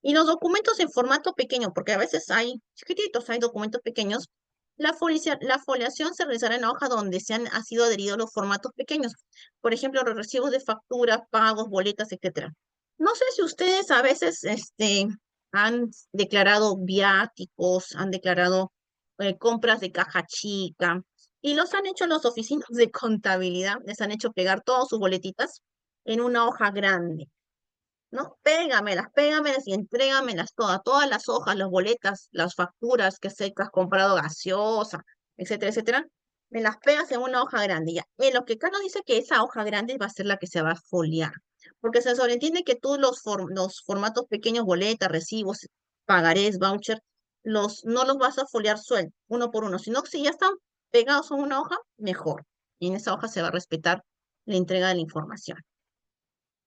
Y los documentos en formato pequeño, porque a veces hay chiquititos, hay documentos pequeños, La foliación se realizará en la hoja donde ha sido adheridos los formatos pequeños, por ejemplo, los recibos de facturas, pagos, boletas, etcétera. No sé si ustedes a veces han declarado viáticos, han declarado compras de caja chica, y los han hecho en las oficinas de contabilidad, les han hecho pegar todas sus boletitas en una hoja grande. ¿No? Pégamelas y entrégamelas todas las hojas, las boletas, las facturas que has comprado gaseosa, etcétera, etcétera. Me las pegas en una hoja grande, ya. Lo que acá nos dice que esa hoja grande va a ser la que se va a foliar, porque se sobreentiende que tú los formatos pequeños, boletas, recibos, pagarés, voucher, no los vas a foliar sueltos, uno por uno, sino que si ya están pegados en una hoja, mejor. Y en esa hoja se va a respetar la entrega de la información.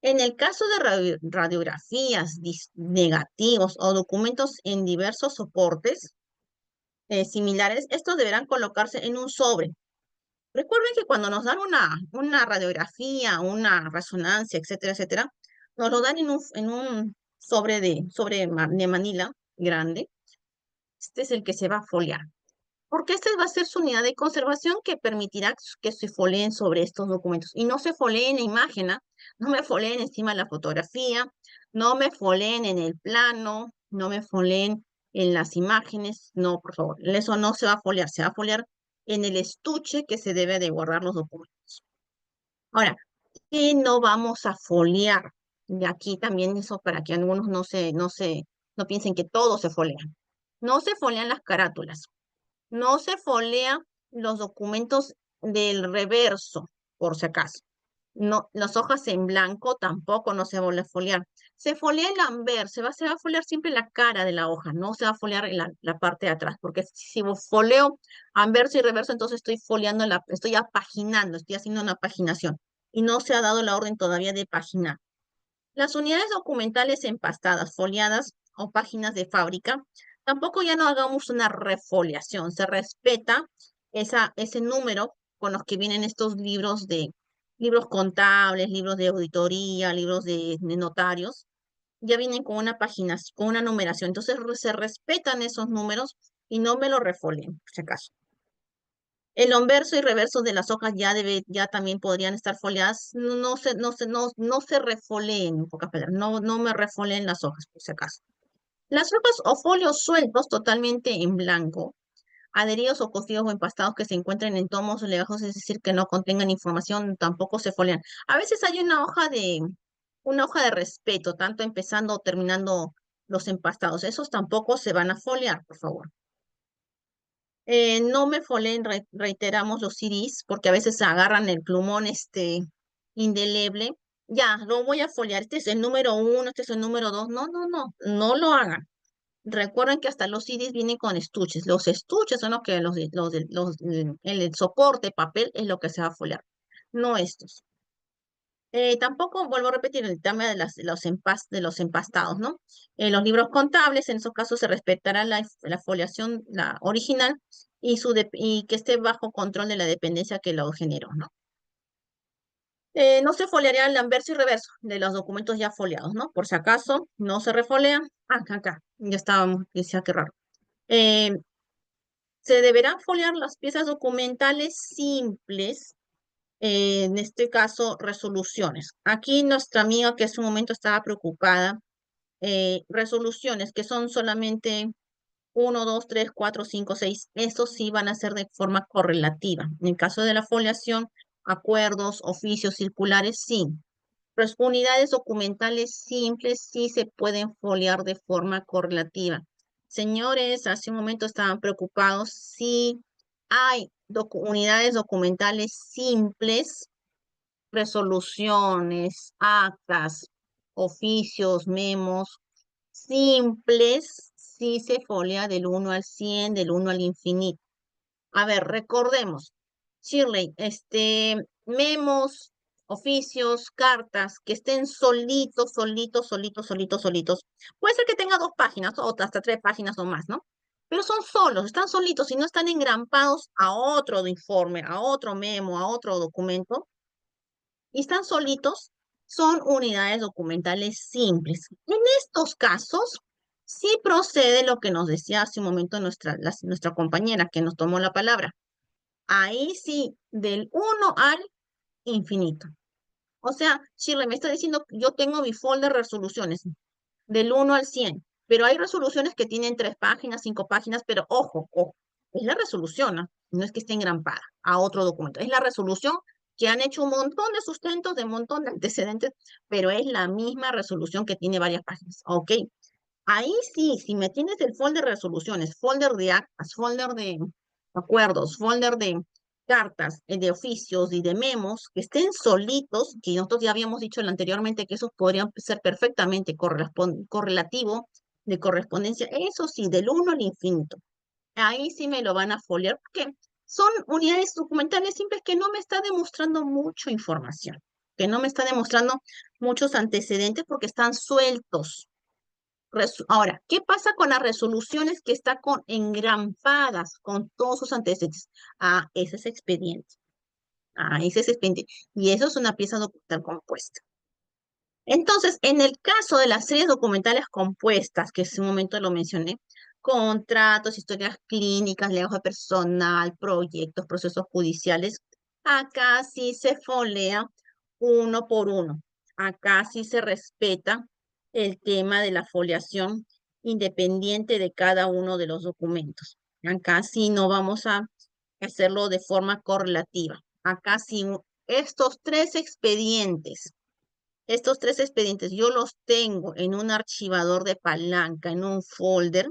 En el caso de radiografías, negativos o documentos en diversos soportes similares, estos deberán colocarse en un sobre. Recuerden que cuando nos dan una radiografía, una resonancia, etcétera, etcétera, nos lo dan en un de Manila grande. Este es el que se va a foliar, porque esta va a ser su unidad de conservación que permitirá que se foleen sobre estos documentos. Y no se foleen en la imagen, ¿ah? No me foleen encima de la fotografía, no me foleen en el plano, no me foleen en las imágenes, no, por favor, eso no se va a foliar en el estuche que se debe de guardar los documentos. Ahora, ¿qué no vamos a foliar? Y aquí también eso para que algunos no piensen que todo se folea. No se folean las carátulas, no se folea los documentos del reverso, por si acaso. No, las hojas en blanco tampoco no se vuelve a foliar. Se folea el anver, se va a foliar siempre la cara de la hoja, no se va a foliar la parte de atrás, porque si foleo anverso y reverso, entonces estoy foliando, estoy apaginando, estoy haciendo una paginación y no se ha dado la orden todavía de paginar. Las unidades documentales empastadas, foliadas o páginas de fábrica, tampoco ya no hagamos una refoliación, se respeta ese número con los que vienen estos libros libros contables, libros de auditoría, libros de notarios, ya vienen con una página, con una numeración. Entonces se respetan esos números y no me lo refolien, por si acaso. El anverso y reverso de las hojas ya también podrían estar foliadas. No se refoleen, en pocas palabras. No me refoleen las hojas, por si acaso. Las hojas o folios sueltos totalmente en blanco, adheridos o cosidos o empastados que se encuentren en tomos o legajos, es decir, que no contengan información, tampoco se folian. A veces hay una hoja de respeto, tanto empezando o terminando los empastados. Esos tampoco se van a foliar, por favor. No me foleen, reiteramos los CDs, porque a veces agarran el plumón indeleble. Ya, lo voy a foliar. Este es el número 1, este es el número 2. No lo hagan. Recuerden que hasta los CDs vienen con estuches. Los estuches son los que el soporte, papel, es lo que se va a foliar, no estos. Tampoco vuelvo a repetir el tema de los empastados, ¿no? Los libros contables, en esos casos se respetará la foliación, la original, y que esté bajo control de la dependencia que lo generó, ¿no? No se foliaría el anverso y reverso de los documentos ya foliados, ¿no? Por si acaso, no se refolean. Acá, ya estábamos, decía qué raro. Eh, Se deberán foliar las piezas documentales simples, en este caso, resoluciones. Aquí nuestra amiga que hace un momento estaba preocupada, resoluciones que son solamente 1, 2, 3, 4, 5, 6, estos sí van a ser de forma correlativa. En el caso de la foliación, acuerdos, oficios circulares, sí. Las unidades documentales simples sí se pueden foliar de forma correlativa. Señores, hace un momento estaban preocupados. Sí hay unidades documentales simples, resoluciones, actas, oficios, memos, simples, sí se folea del 1 al 100, del 1 al infinito. A ver, recordemos, Shirley, memos, oficios, cartas, que estén solitos. Puede ser que tenga 2 páginas, o hasta 3 páginas o más, ¿no? Pero son solos, están solitos y no están engrampados a otro informe, a otro memo, a otro documento, y están solitos, son unidades documentales simples. En estos casos, Sí procede lo que nos decía hace un momento nuestra compañera que nos tomó la palabra. Ahí sí, del 1 al infinito. O sea, Shirley me está diciendo, yo tengo mi folder de resoluciones del 1 al 100, pero hay resoluciones que tienen 3 páginas, 5 páginas, pero ojo, ojo, es la resolución, ¿no? No es que esté engrampada a otro documento, es la resolución que han hecho un montón de sustentos, de un montón de antecedentes, pero es la misma resolución que tiene varias páginas, ¿ok? Ahí sí, si me tienes el folder de resoluciones, folder de actas, folder de acuerdos, folder de cartas, de oficios y de memos que estén solitos, que nosotros ya habíamos dicho anteriormente que esos podrían ser perfectamente correlativo de correspondencia, eso sí, del 1 al infinito. Ahí sí me lo van a foliar porque son unidades documentales simples que no me está demostrando mucha información, que no me está demostrando muchos antecedentes porque están sueltos. Ahora, ¿qué pasa con las resoluciones que están engrampadas con todos sus antecedentes? Ah, ese es expediente. Ah, ese es expediente. Y eso es una pieza documental compuesta. Entonces, en el caso de las series documentales compuestas, que en un momento lo mencioné, contratos, historias clínicas, lenguaje personal, proyectos, procesos judiciales, acá sí se folea uno por uno. Acá sí se respeta el tema de la foliación independiente de cada uno de los documentos. Acá sí no vamos a hacerlo de forma correlativa. Acá sí estos tres expedientes, yo los tengo en un archivador de palanca, en un folder.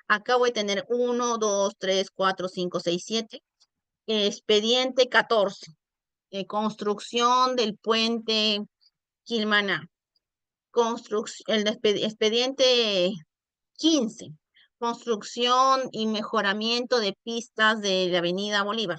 Acá voy a tener 1, 2, 3, 4, 5, 6, 7. Expediente 14, construcción del puente Quilmaná. Expediente 15, construcción y mejoramiento de pistas de la Avenida Bolívar.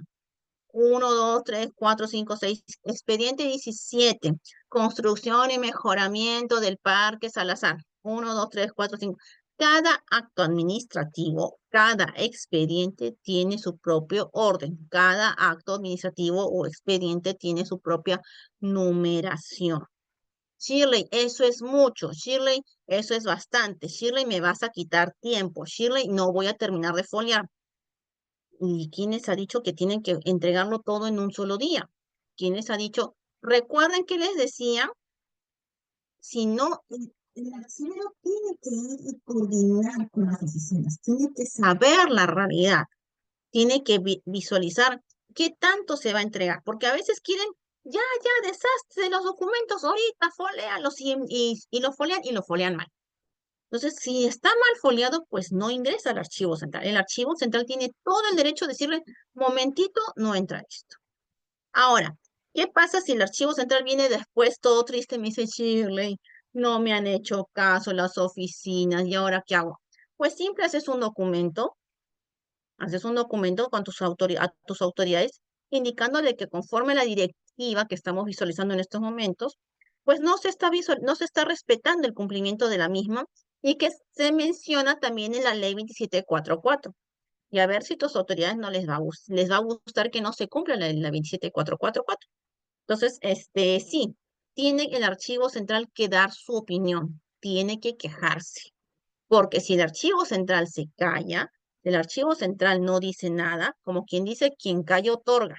1, 2, 3, 4, 5, 6. Expediente 17. Construcción y mejoramiento del Parque Salazar. 1, 2, 3, 4, 5. Cada acto administrativo, cada expediente tiene su propio orden. Cada acto administrativo o expediente tiene su propia numeración. Shirley, eso es mucho. Shirley, eso es bastante. Shirley, me vas a quitar tiempo. Shirley, no voy a terminar de foliar. ¿Y quién les ha dicho que tienen que entregarlo todo en un solo día? ¿Quién les ha dicho? Recuerden que les decía, si no, el archivero tiene que ir y coordinar con las oficinas, tiene que saber la realidad, tiene que visualizar qué tanto se va a entregar, porque a veces quieren, ya, deshazte de los documentos, ahorita foléalos y lo folean y lo folean mal. Entonces, si está mal foliado, pues no ingresa al archivo central. El archivo central tiene todo el derecho de decirle, momentito, no entra esto. Ahora, ¿qué pasa si el archivo central viene después todo triste y me dice, Shirley, no me han hecho caso las oficinas, ¿y ahora qué hago? Pues simple, haces un documento con a tus autoridades, indicándole que conforme la directiva que estamos visualizando en estos momentos, pues no se está respetando el cumplimiento de la misma y que se menciona también en la ley 2744. Y a ver si tus autoridades no les va a gustar que no se cumpla la 27444. Entonces, sí, tiene el archivo central que dar su opinión, tiene que quejarse. Porque si el archivo central se calla, el archivo central no dice nada, como quien dice, quien calla otorga.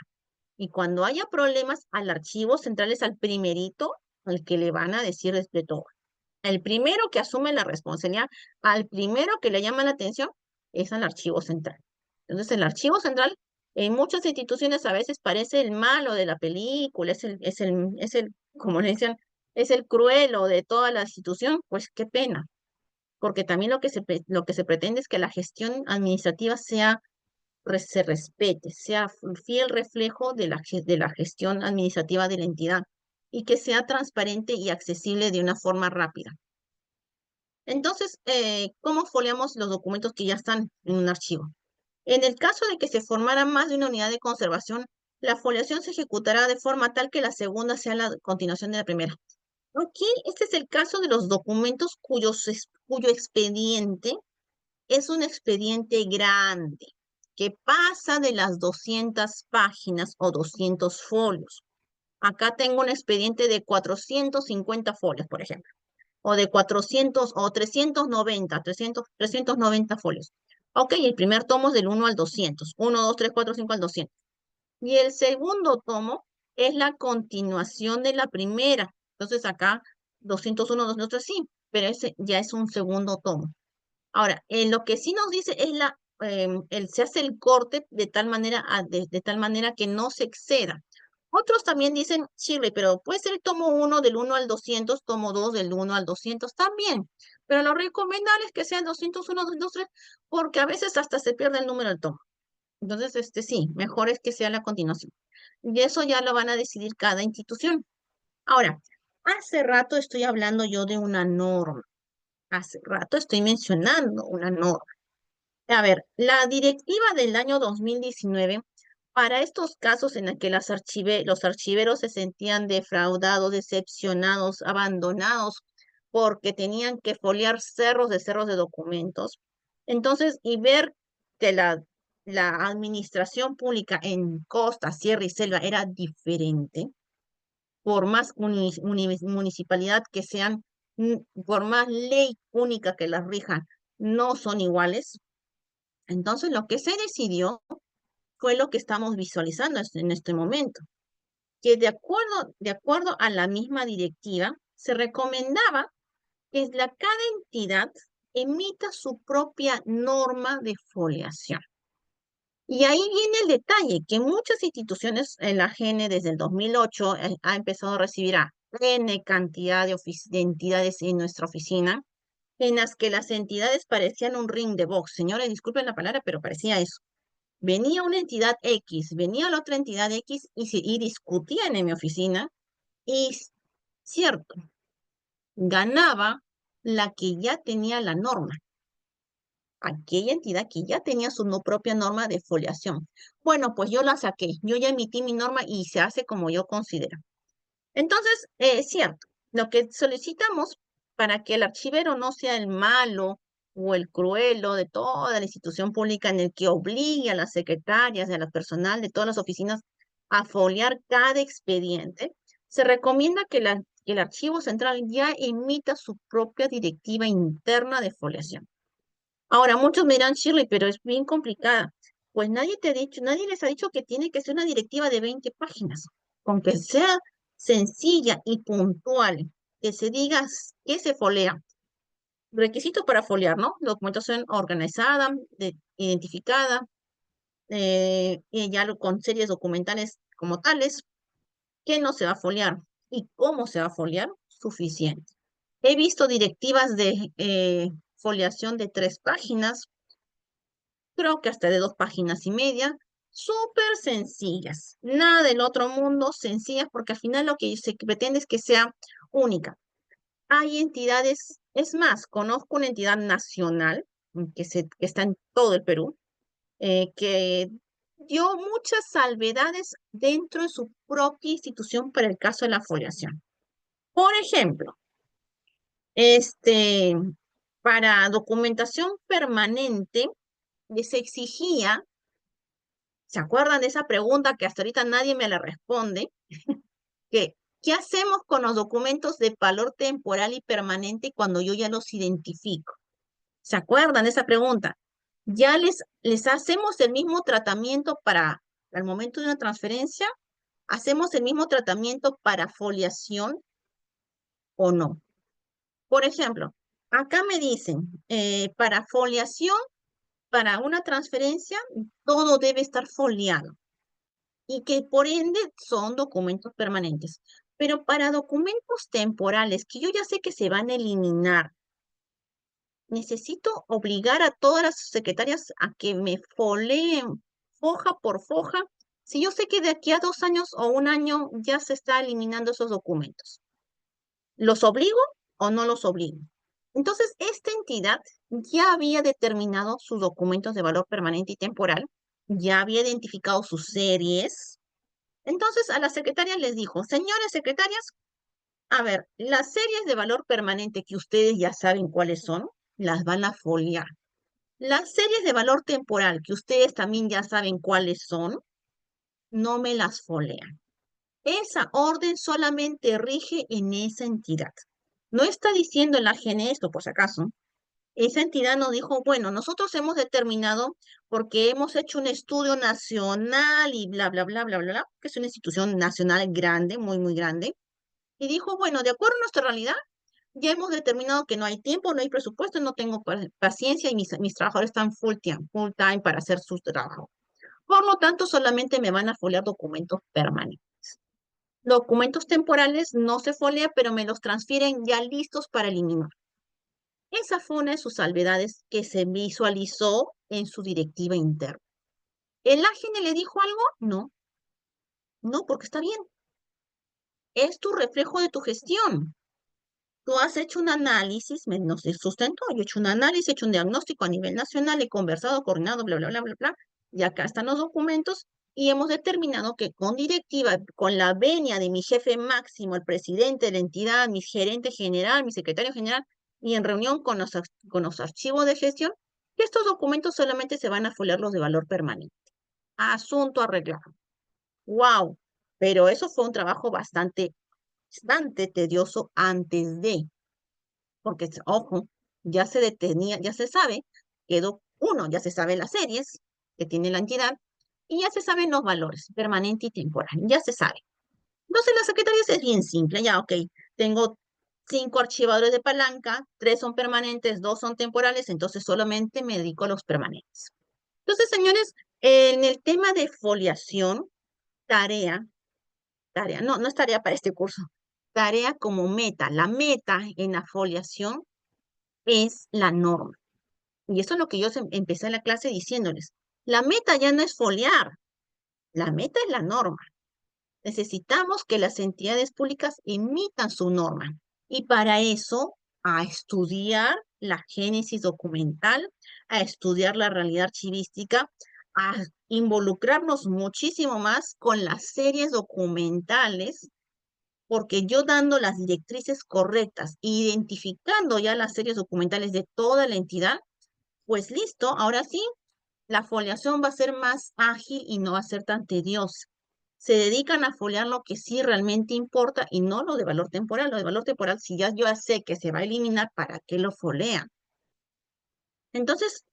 Y cuando haya problemas, al archivo central es al primerito al que le van a decir de todo. El primero que asume la responsabilidad, al primero que le llama la atención, es al archivo central. Entonces, el archivo central en muchas instituciones a veces parece el malo de la película, como le dicen, es el cruelo de toda la institución, pues qué pena, porque también lo que se pretende es que la gestión administrativa se respete, sea fiel reflejo de la gestión administrativa de la entidad y que sea transparente y accesible de una forma rápida. Entonces, ¿cómo foliamos los documentos que ya están en un archivo? En el caso de que se formara más de una unidad de conservación, la foliación se ejecutará de forma tal que la segunda sea la continuación de la primera. Aquí, este es el caso de los documentos cuyo expediente es un expediente grande, que pasa de las 200 páginas o 200 folios. Acá tengo un expediente de 450 folios, por ejemplo. o de 400 o 390 folios. Ok, el primer tomo es del 1 al 200, 1, 2, 3, 4, 5 al 200. Y el segundo tomo es la continuación de la primera. Entonces acá 201, 203, sí, pero ese ya es un segundo tomo. Ahora, lo que sí nos dice es se hace el corte de tal manera, de tal manera que no se exceda. Otros también dicen, Shirley, pero puede ser el tomo 1 del 1 al 200, tomo 2 del 1 al 200 también. Pero lo recomendable es que sean 201, 203, porque a veces hasta se pierde el número del tomo. Entonces, sí, mejor es que sea la continuación. Y eso ya lo van a decidir cada institución. Ahora, hace rato estoy hablando yo de una norma. Hace rato estoy mencionando una norma. A ver, la directiva del año 2019, para estos casos en los que los archiveros se sentían defraudados, decepcionados, abandonados, porque tenían que foliar cerros de documentos, entonces, y ver que la administración pública en costa, sierra y selva era diferente, por más municipalidad que sean, por más ley única que las rija, no son iguales. Entonces, lo que se decidió fue lo que estamos visualizando en este momento, que de acuerdo a la misma directiva, se recomendaba que cada entidad emita su propia norma de foliación. Y ahí viene el detalle, que muchas instituciones en la GN desde el 2008 ha empezado a recibir a N cantidad de entidades en nuestra oficina, en las que las entidades parecían un ring de box. Señores, disculpen la palabra, pero parecía eso. Venía una entidad X, venía la otra entidad X y discutían en mi oficina y, cierto, ganaba la que ya tenía la norma, aquella entidad que ya tenía su propia norma de foliación. Bueno, pues yo la saqué, yo ya emití mi norma y se hace como yo considero. Entonces, cierto, lo que solicitamos para que el archivero no sea el malo o el cruelo de toda la institución pública en el que obligue a las secretarias y a la personal de todas las oficinas a foliar cada expediente, se recomienda que el archivo central ya emita su propia directiva interna de foliación. Ahora, muchos me dirán, Shirley, pero es bien complicada. Pues nadie les ha dicho que tiene que ser una directiva de 20 páginas. Con que sea sencilla y puntual, que se diga qué se folea. Requisitos para foliar, ¿no? Documentación organizada, identificada, y ya con series documentales como tales, qué no se va a foliar y cómo se va a foliar, suficiente. He visto directivas de foliación de 3 páginas, creo que hasta de 2 páginas y media, súper sencillas, nada del otro mundo, sencillas, porque al final lo que se pretende es que sea única. Hay entidades, es más, conozco una entidad nacional que está en todo el Perú, que dio muchas salvedades dentro de su propia institución para el caso de la foliación. Por ejemplo, este, para documentación permanente les exigía. ¿Se acuerdan de esa pregunta que hasta ahorita nadie me la responde? Que, ¿qué hacemos con los documentos de valor temporal y permanente cuando yo ya los identifico? ¿Se acuerdan de esa pregunta? ¿Ya les hacemos el mismo tratamiento para, al momento de una transferencia? ¿Hacemos el mismo tratamiento para foliación o no? Por ejemplo, acá me dicen, para foliación, para una transferencia, todo debe estar foliado y que por ende son documentos permanentes. Pero para documentos temporales, que yo ya sé que se van a eliminar, necesito obligar a todas las secretarias a que me foleen foja por foja, si yo sé que de aquí a 2 años o un año ya se está eliminando esos documentos. ¿Los obligo o no los obligo? Entonces, esta entidad ya había determinado sus documentos de valor permanente y temporal, ya había identificado sus series. Entonces a las secretarias les dijo, señores secretarias, a ver, las series de valor permanente que ustedes ya saben cuáles son, las van a foliar. Las series de valor temporal que ustedes también ya saben cuáles son, no me las folean. Esa orden solamente rige en esa entidad. No está diciendo el AGN esto, por si acaso. Esa entidad nos dijo, bueno, nosotros hemos determinado, porque hemos hecho un estudio nacional y bla, bla, bla, bla, bla, bla, que es una institución nacional grande, muy, muy grande, y dijo, bueno, de acuerdo a nuestra realidad, ya hemos determinado que no hay tiempo, no hay presupuesto, no tengo paciencia y mis trabajadores están full time para hacer su trabajo. Por lo tanto, solamente me van a foliar documentos permanentes. Documentos temporales no se folea, pero me los transfieren ya listos para eliminar. Esa fue una de sus salvedades que se visualizó en su directiva interna. ¿El AGN le dijo algo? No, no, porque está bien. Es tu reflejo de tu gestión. Tú has hecho un análisis, nos sustentó, yo he hecho un análisis, he hecho un diagnóstico a nivel nacional, he conversado, coordinado, bla, bla, bla, bla, bla, y acá están los documentos, y hemos determinado que con directiva, con la venia de mi jefe máximo, el presidente de la entidad, mi gerente general, mi secretario general, y en reunión con los archivos de gestión, que estos documentos solamente se van a foliar los de valor permanente. Asunto arreglado. ¡Wow! Pero eso fue un trabajo bastante tedioso antes de, porque, ojo, ya se detenía, ya se sabe, uno, ya se sabe las series que tiene la entidad y ya se saben los valores, permanente y temporal, ya se sabe. Entonces, las secretarías es bien simple, ya, ok, tengo 5 archivadores de palanca, 3 son permanentes, 2 son temporales, entonces solamente me dedico a los permanentes. Entonces, señores, en el tema de foliación, tarea, no, no es tarea para este curso, tarea como meta, la meta en la foliación es la norma. Y eso es lo que yo empecé la clase diciéndoles. La meta ya no es foliar, la meta es la norma. Necesitamos que las entidades públicas imitan su norma. Y para eso, a estudiar la génesis documental, a estudiar la realidad archivística, a involucrarnos muchísimo más con las series documentales, porque yo dando las directrices correctas, identificando ya las series documentales de toda la entidad, pues listo, ahora sí, la foliación va a ser más ágil y no va a ser tan tediosa. Se dedican a foliar lo que sí realmente importa y no lo de valor temporal. Lo de valor temporal, si ya yo sé que se va a eliminar, ¿para qué lo folean? Entonces,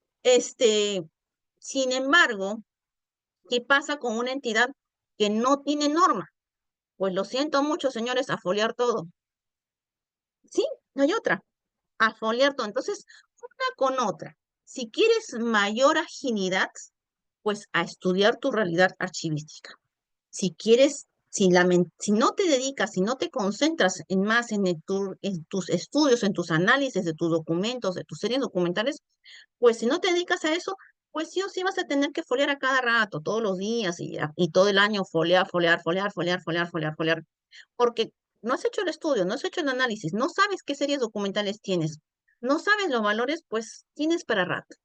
sin embargo, ¿qué pasa con una entidad que no tiene norma? Pues lo siento mucho, señores, a foliar todo. Sí, no hay otra. A foliar todo. Entonces, una con otra. Si quieres mayor agilidad, pues a estudiar tu realidad archivística. Si quieres, si no te dedicas, si no te concentras más en tus estudios, en tus análisis de tus documentos, de tus series documentales, pues si no te dedicas a eso, pues sí o sí vas a tener que foliar a cada rato, todos los días y todo el año foliar, foliar, foliar, foliar, foliar, foliar, foliar, porque no has hecho el estudio, no has hecho el análisis, no sabes qué series documentales tienes, no sabes los valores, pues tienes para rato.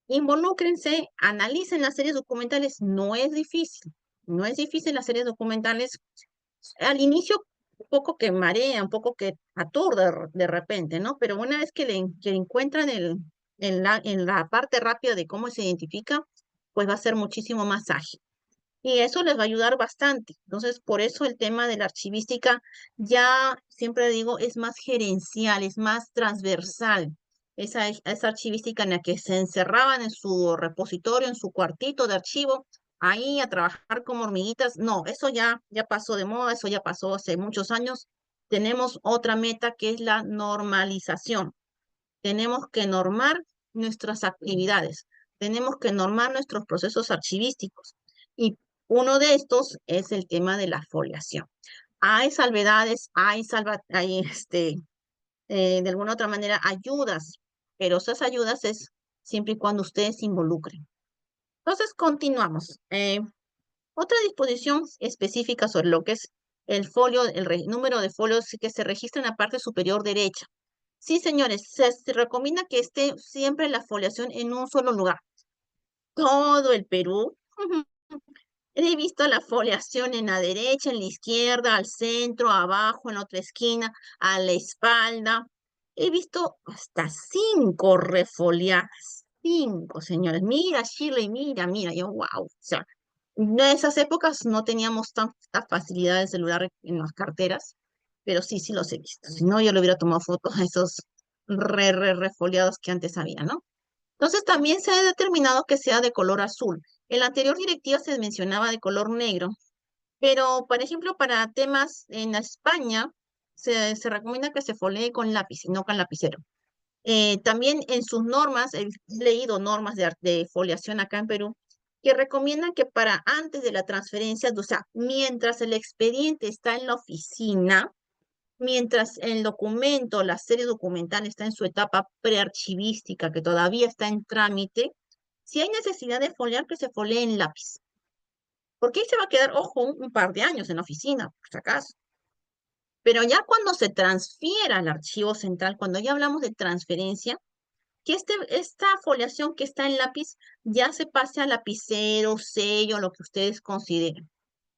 Involúcrense, analicen las series documentales, no es difícil, no es difícil las series documentales. Al inicio un poco que marea, un poco que aturda de repente, ¿no? Pero una vez que encuentran en la parte rápida de cómo se identifica, pues va a ser muchísimo más ágil. Y eso les va a ayudar bastante. Entonces, por eso el tema de la archivística ya, siempre digo, es más gerencial, es más transversal. Esa archivística en la que se encerraban en su repositorio, en su cuartito de archivo, ahí a trabajar como hormiguitas. No, eso ya pasó de moda, eso ya pasó hace muchos años. Tenemos otra meta que es la normalización. Tenemos que normar nuestras actividades, tenemos que normar nuestros procesos archivísticos. Y uno de estos es el tema de la foliación. Hay salvedades, de alguna otra manera, ayudas, pero esas ayudas es siempre y cuando ustedes se involucren. Entonces, continuamos. Otra disposición específica sobre lo que es el folio, número de folios que se registra en la parte superior derecha. Sí, señores, se recomienda que esté siempre la foliación en un solo lugar. Todo el Perú. He visto la foliación en la derecha, en la izquierda, al centro, abajo, en la otra esquina, a la espalda. He visto hasta 5 refoliadas. 5, señores. Mira, Shirley, mira. Yo, wow. O sea, en esas épocas no teníamos tanta facilidad de celular en las carteras. pero sí, sí los he visto. Si no, yo le hubiera tomado fotos a esos refoliados que antes había, ¿no? Entonces también se ha determinado que sea de color azul. En la anterior directiva se mencionaba de color negro, pero, por ejemplo, para temas en España, se recomienda que se folee con lápiz y no con lapicero. También en sus normas, he leído normas de foliación acá en Perú, que recomiendan que para antes de la transferencia, o sea, mientras el expediente está en la oficina, mientras el documento, la serie documental está en su etapa prearchivística, que todavía está en trámite, si hay necesidad de foliar, que se folee en lápiz. Porque ahí se va a quedar, ojo, un par de años en la oficina, por si acaso. Pero ya cuando se transfiera al archivo central, cuando ya hablamos de transferencia, que esta foliación que está en lápiz ya se pase a lapicero, sello, lo que ustedes consideren.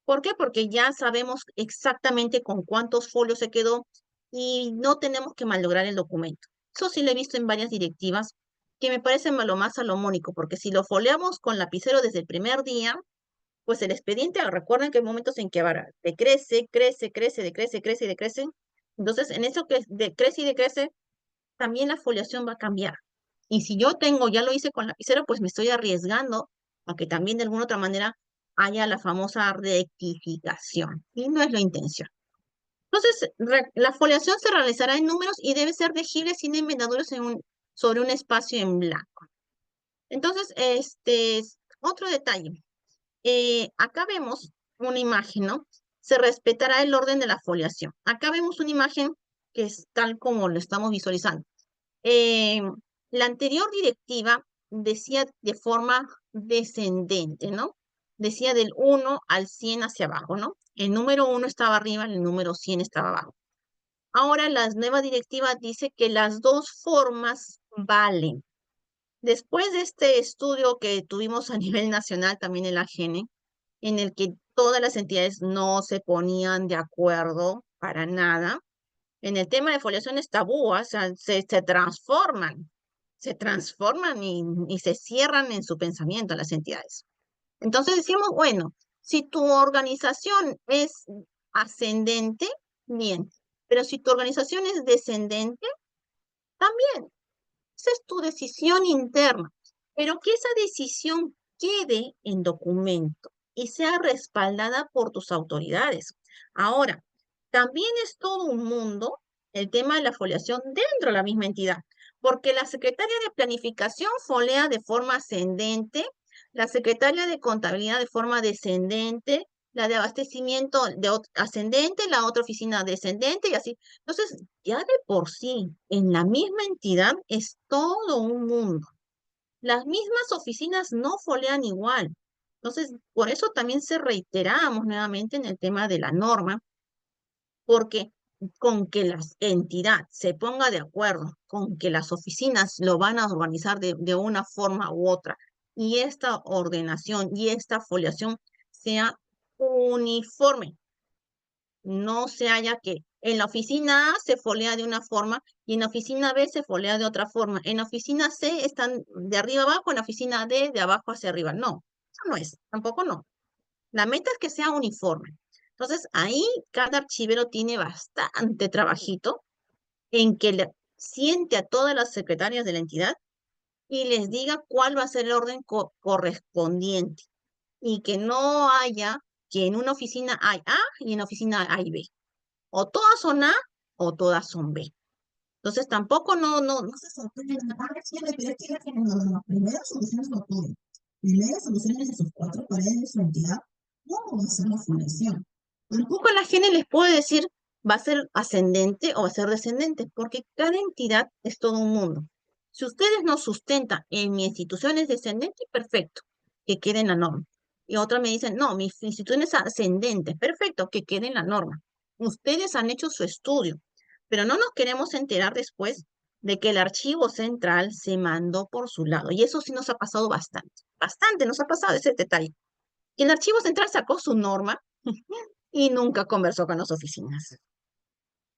¿Por qué? Porque ya sabemos exactamente con cuántos folios se quedó y no tenemos que malograr el documento. Eso sí lo he visto en varias directivas que me parecen lo más salomónico, porque si lo foliamos con lapicero desde el primer día, pues el expediente, recuerden que hay momentos en que decrece, crece, crece, decrece, crece y decrece. Entonces, en eso que decrece y decrece, también la foliación va a cambiar. Y si yo tengo, ya lo hice con lapicero, pues me estoy arriesgando a que también de alguna otra manera haya la famosa rectificación. Y no es la intención. Entonces, la foliación se realizará en números y debe ser legible sin enmendaduras sobre un espacio en blanco. Entonces, otro detalle. Acá vemos una imagen, ¿no? Se respetará el orden de la foliación. Acá vemos una imagen que es tal como lo estamos visualizando. Eh, la anterior directiva decía de forma descendente, ¿no? Decía del 1 al 100 hacia abajo, ¿no? El número 1 estaba arriba, el número 100 estaba abajo. Ahora la nueva directiva dice que las dos formas valen. Después de este estudio que tuvimos a nivel nacional, también en la GENE, en el que todas las entidades no se ponían de acuerdo para nada, en el tema de foliación es tabú, o sea, se transforman y se cierran en su pensamiento las entidades. Entonces decimos, bueno, si tu organización es ascendente, bien, pero si tu organización es descendente, también, esa es tu decisión interna, pero que esa decisión quede en documento y sea respaldada por tus autoridades. Ahora, también es todo un mundo el tema de la foliación dentro de la misma entidad, porque la secretaria de planificación folea de forma ascendente, la secretaria de contabilidad de forma descendente, la de abastecimiento ascendente, la otra oficina descendente y así. Entonces, ya de por sí, en la misma entidad es todo un mundo. Las mismas oficinas no folean igual. Entonces, por eso también se reiteramos nuevamente en el tema de la norma, porque con que la entidad se ponga de acuerdo, con que las oficinas lo van a organizar de una forma u otra, y esta ordenación y esta foliación sea uniforme, no se haya que en la oficina A se folea de una forma y en la oficina B se folea de otra forma. En la oficina C están de arriba abajo, en la oficina D de abajo hacia arriba. No, eso no es, tampoco no. La meta es que sea uniforme. Entonces, ahí cada archivero tiene bastante trabajito en que le siente a todas las secretarias de la entidad y les diga cuál va a ser el orden correspondiente y que no haya que en una oficina hay A y en la oficina hay B. O todas son A o todas son B. Entonces tampoco no se sorprenden. Ah, sí, pero es que la primera solución es lo tuyo. Primera solución es esos cuatro paredes de su entidad. ¿Cómo va a ser la fundación? Tampoco a la gente les puede decir va a ser ascendente o va a ser descendente, porque cada entidad es todo un mundo. Si ustedes nos sustentan en mi institución es descendente, perfecto, que quede en la norma. Y otra me dicen, no, mi institución es ascendente, perfecto, que quede en la norma. Ustedes han hecho su estudio, pero no nos queremos enterar después de que el archivo central se mandó por su lado. Y eso sí nos ha pasado bastante, bastante nos ha pasado ese detalle. Que el archivo central sacó su norma y nunca conversó con las oficinas.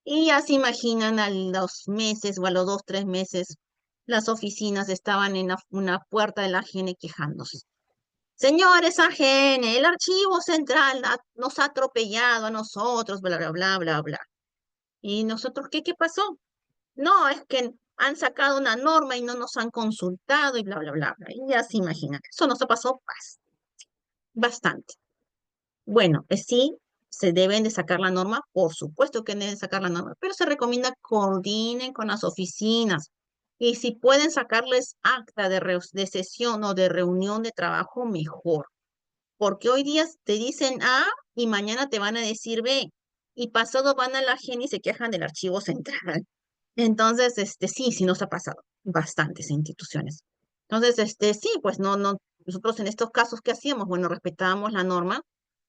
Y ya se imaginan a los meses o a los 2, 3 meses, las oficinas estaban en una puerta de la AGN quejándose. Señores AGN, el archivo central nos ha atropellado a nosotros, bla, bla, bla, bla, bla. ¿Y nosotros qué pasó? No, es que han sacado una norma y no nos han consultado y bla, bla, bla, bla. Y ya se imaginan. Eso nos ha pasado bastante. Bueno, sí, se deben de sacar la norma, por supuesto que deben sacar la norma, pero se recomienda coordinen con las oficinas. Y si pueden sacarles acta de sesión o de reunión de trabajo, mejor. Porque hoy día te dicen A y mañana te van a decir B. Y pasado van a la GEN y se quejan del archivo central. Entonces, sí, sí nos ha pasado bastantes instituciones. Entonces, sí, pues nosotros en estos casos, ¿qué hacíamos? Bueno, respetábamos la norma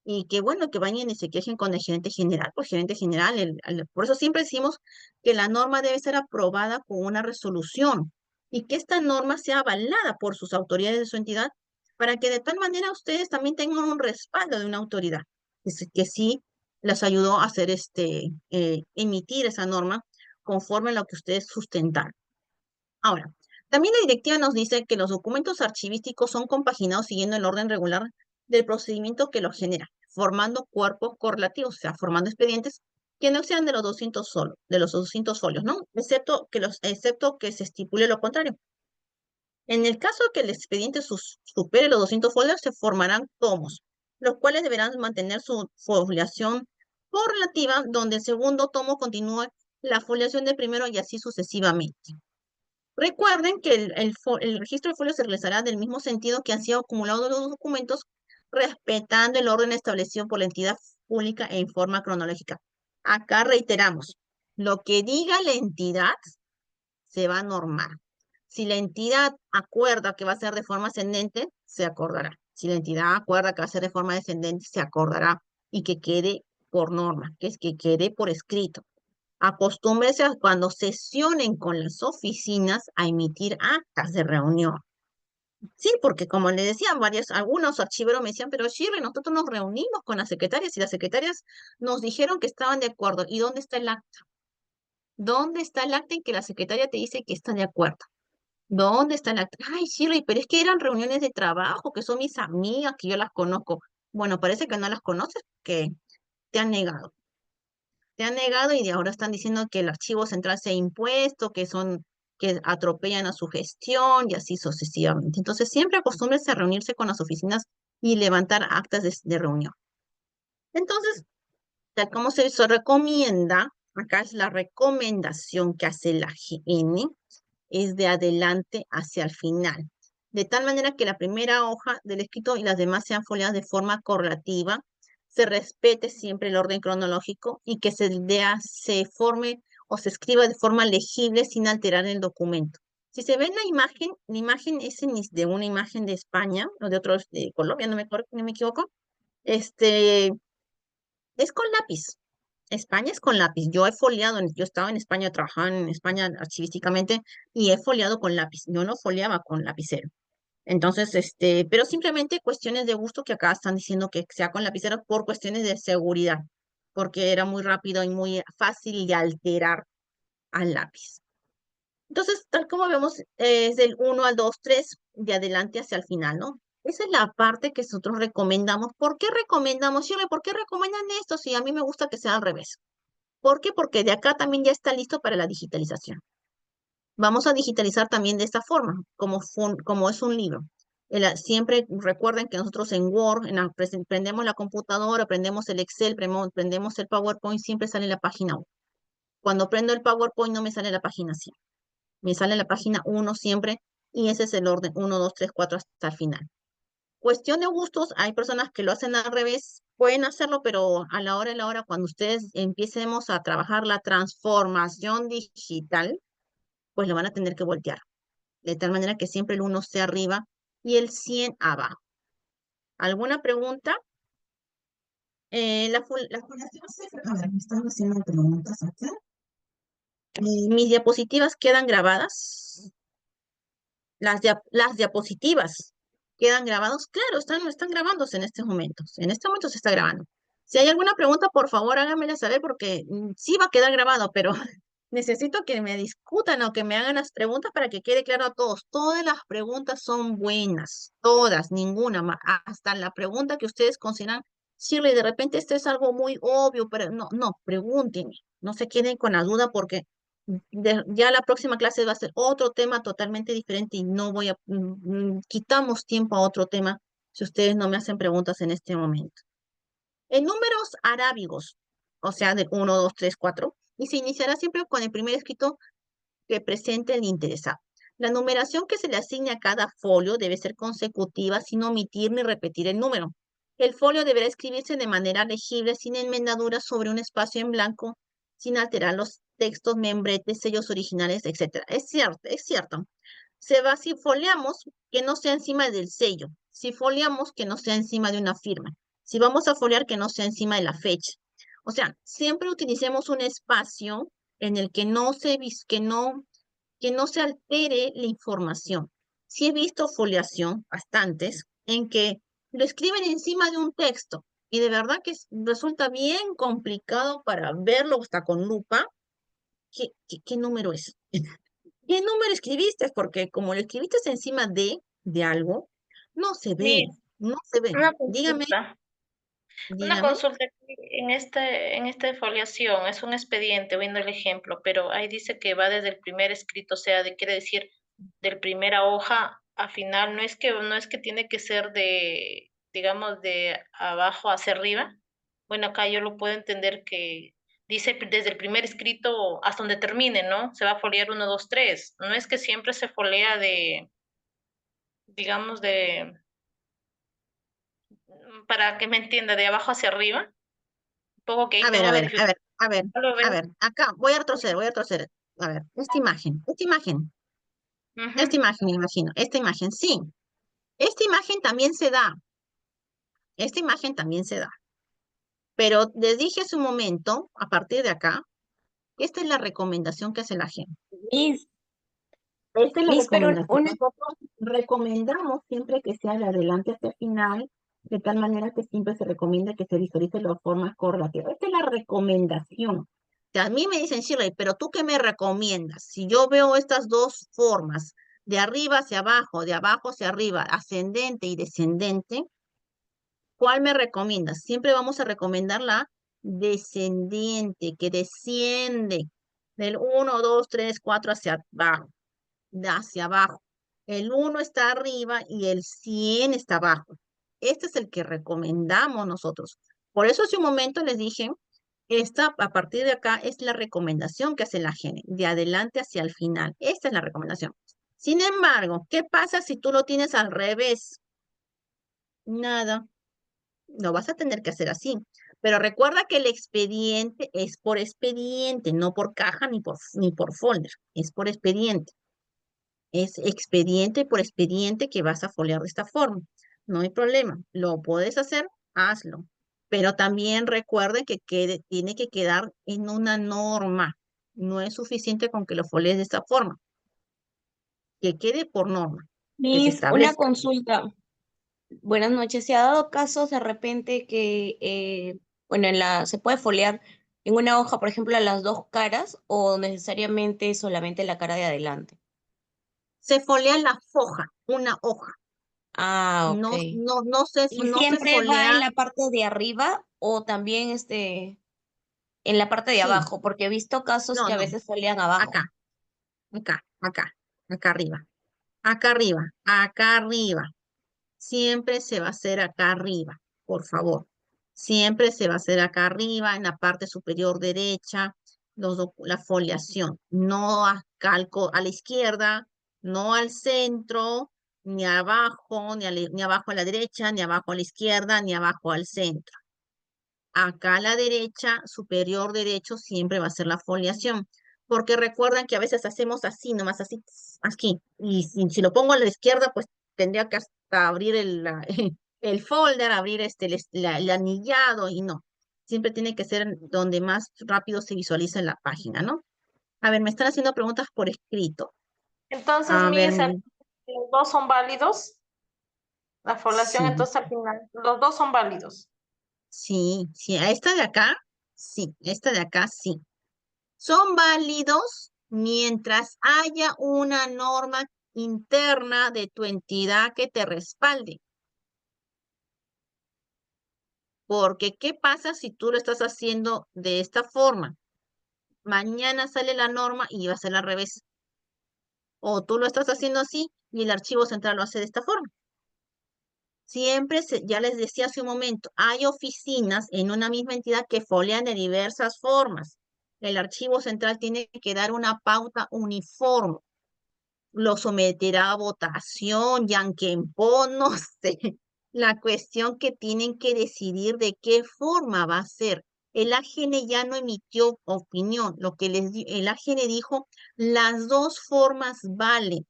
y que bueno, que vayan y se quejen con el gerente general, pues gerente general, por eso siempre decimos que la norma debe ser aprobada con una resolución y que esta norma sea avalada por sus autoridades de su entidad para que de tal manera ustedes también tengan un respaldo de una autoridad que sí les ayudó a hacer emitir esa norma conforme a lo que ustedes sustentan. Ahora, también la directiva nos dice que los documentos archivísticos son compaginados siguiendo el orden regular del procedimiento que los genera, formando cuerpos correlativos, o sea, formando expedientes que no sean de los 200 de los 200 folios, ¿no? Excepto que se estipule lo contrario. En el caso de que el expediente supere los 200 folios, se formarán tomos, los cuales deberán mantener su foliación correlativa, donde el segundo tomo continúe la foliación del primero y así sucesivamente. Recuerden que el registro de folios se realizará del mismo sentido que han sido acumulados los documentos, respetando el orden establecido por la entidad pública en forma cronológica. Acá reiteramos, lo que diga la entidad se va a normar. Si la entidad acuerda que va a ser de forma ascendente, se acordará. Si la entidad acuerda que va a ser de forma descendente, se acordará y que quede por norma, que es que quede por escrito. Acostúmbrese a cuando sesionen con las oficinas a emitir actas de reunión. Sí, porque como le decían algunos archiveros me decían, pero Shirley, nosotros nos reunimos con las secretarias y las secretarias nos dijeron que estaban de acuerdo. ¿Y dónde está el acta? ¿Dónde está el acta en que la secretaria te dice que está de acuerdo? ¿Dónde está el acta? Ay, Shirley, pero es que eran reuniones de trabajo, que son mis amigas, que yo las conozco. Bueno, parece que no las conoces, que te han negado. Te han negado y de ahora están diciendo que el archivo central se ha impuesto, que atropellan a su gestión y así sucesivamente. Entonces, siempre acostúmbrense a reunirse con las oficinas y levantar actas de reunión. Entonces, tal como se recomienda, acá es la recomendación que hace la GN, es de adelante hacia el final, de tal manera que la primera hoja del escrito y las demás sean foliadas de forma correlativa, se respete siempre el orden cronológico y que se forme o se escriba de forma legible sin alterar el documento. Si se ve en la imagen es de una imagen de España o de otros de Colombia, no me equivoco, este, es con lápiz. España es con lápiz. Yo estaba en España, trabajaba en España archivísticamente y he foliado con lápiz. Yo no foliaba con lapicero. Entonces, pero simplemente cuestiones de gusto que acá están diciendo que sea con lapicero por cuestiones de seguridad, porque era muy rápido y muy fácil de alterar al lápiz. Entonces, tal como vemos, es del 1 al 2 3 de adelante hacia el final, ¿no? Esa es la parte que nosotros recomendamos. ¿Por qué recomendamos, Shirley? ¿Por qué recomiendan esto? Si a mí me gusta que sea al revés. ¿Por qué? Porque de acá también ya está listo para la digitalización. Vamos a digitalizar también de esta forma, como es un libro. Siempre recuerden que nosotros en Word, prendemos la computadora, prendemos el Excel, prendemos el PowerPoint, siempre sale la página 1. Cuando prendo el PowerPoint no me sale la página 100. Me sale la página 1 siempre y ese es el orden 1, 2, 3, 4 hasta el final. Cuestión de gustos, hay personas que lo hacen al revés, pueden hacerlo, pero a la hora, cuando ustedes empecemos a trabajar la transformación digital, pues lo van a tener que voltear, de tal manera que siempre el 1 esté arriba y el 100 abajo. ¿Alguna pregunta? La fundación a ver, me están haciendo preguntas acá. Mis diapositivas quedan grabadas. Las diapositivas quedan grabados. Claro, están grabándose en estos momentos. En este momento se está grabando. Si hay alguna pregunta, por favor, háganmela saber porque sí va a quedar grabado, pero necesito que me discutan o que me hagan las preguntas para que quede claro a todos. Todas las preguntas son buenas, todas, ninguna, hasta la pregunta que ustedes consideran Shirley, de repente esto es algo muy obvio, pero no, no, pregúntenme, no se queden con la duda porque ya la próxima clase va a ser otro tema totalmente diferente y no voy a, quitamos tiempo a otro tema si ustedes no me hacen preguntas en este momento. En números arábigos, o sea, de uno, 2, 3, 4, y se iniciará siempre con el primer escrito que presente el interesado. La numeración que se le asigne a cada folio debe ser consecutiva sin omitir ni repetir el número. El folio deberá escribirse de manera legible, sin enmendaduras sobre un espacio en blanco, sin alterar los textos, membretes, sellos originales, etc. Es cierto, es cierto. Se va, si foliamos, que no sea encima del sello. Si foliamos, que no sea encima de una firma. Si vamos a foliar, que no sea encima de la fecha. O sea, siempre utilicemos un espacio en el que no se, que no se altere la información. Sí he visto foliación, bastantes, en que lo escriben encima de un texto y de verdad que resulta bien complicado para verlo hasta con lupa. ¿Qué número es? ¿Qué número escribiste? Porque como lo escribiste encima de algo, no se ve, Miss, no se ve. una Dígame, consulta. Una dígame. consulta aquí en esta foliación, es un expediente, viendo el ejemplo, pero ahí dice que va desde el primer escrito, o sea, quiere decir, del primera hoja a final, no es que tiene que ser de, digamos, de abajo hacia arriba. Bueno, acá yo lo puedo entender que dice desde el primer escrito hasta donde termine, ¿no? Se va a foliar uno, dos, tres. No es que siempre se folea de, digamos, para que me entienda, de abajo hacia arriba. Un poco que A ahí ver, tengo a la ver, a dificultad. ver, a ver, ¿No lo a ves? ver. Acá voy a retroceder, voy a retroceder. A ver, esta Ujú. imagen, imagino, esta imagen, sí. Esta imagen también se da, esta imagen también se da. Pero les dije hace un momento, a partir de acá, esta es la recomendación que hace la gente. Miss, Esta es la Miss, pero recomendación. Nosotros recomendamos siempre que sea de adelante hacia el final, de tal manera que siempre se recomienda que se visualice las formas correlativas. Esta es la recomendación. O sea, a mí me dicen, Shirley, pero ¿tú qué me recomiendas? Si yo veo estas dos formas, de arriba hacia abajo, de abajo hacia arriba, ascendente y descendente, ¿cuál me recomiendas? Siempre vamos a recomendar la descendiente, que desciende del uno, 2, 3, 4 hacia abajo. El uno está arriba y el 100 está abajo. Este es el que recomendamos nosotros. Por eso hace un momento les dije, esta a partir de acá es la recomendación que hace la gente, de adelante hacia el final. Esta es la recomendación. Sin embargo, ¿qué pasa si tú lo tienes al revés? Nada, lo vas a tener que hacer así. Pero recuerda que el expediente es por expediente, no por caja ni por folder, es por expediente. Es expediente por expediente que vas a foliar de esta forma. No hay problema. Lo puedes hacer, hazlo. Pero también recuerde que tiene que quedar en una norma. No es suficiente con que lo folies de esta forma. Que quede por norma, que se Miss, una establezca. consulta. Buenas noches. ¿Se ha dado casos de repente que, bueno, se puede foliar en una hoja, por ejemplo, a las dos caras o necesariamente solamente la cara de adelante? Se folea la foja, una hoja. Ah, ok. No, ¿Y no se siempre va en folea. la parte de arriba o también en la parte de Sí, abajo? Porque he visto casos no, que a no. veces folian abajo. Acá, acá, acá arriba. Acá arriba, acá arriba. Siempre se va a hacer acá arriba, por favor. Siempre se va a hacer acá arriba, en la parte superior derecha, la foliación. No a, a la izquierda, no al centro, ni abajo, ni abajo a la derecha, ni abajo a la izquierda, ni abajo al centro. Acá a la derecha, superior derecho, siempre va a ser la foliación. Porque recuerdan que a veces hacemos así, nomás así, aquí. Y si lo pongo a la izquierda, pues tendría que hasta abrir el folder, abrir el anillado y no. Siempre tiene que ser donde más rápido se visualiza en la página, ¿no? A ver, me están haciendo preguntas por escrito. Entonces, A ver, mis, los dos son válidos. La población, sí, entonces al final, los dos son válidos. sí, sí. A esta de acá, sí. Esta de acá, sí. Son válidos mientras haya una norma interna de tu entidad que te respalde. Porque, ¿qué pasa si tú lo estás haciendo de esta forma? Mañana sale la norma y va a ser al revés. O tú lo estás haciendo así y el archivo central lo hace de esta forma. Siempre, ya les decía hace un momento, hay oficinas en una misma entidad que folian de diversas formas. El archivo central tiene que dar una pauta uniforme. Lo someterá a votación, Yanquempo, no sé. La cuestión que tienen que decidir de qué forma va a ser. El AGN ya no emitió opinión. Lo que el AGN dijo, las dos formas valen,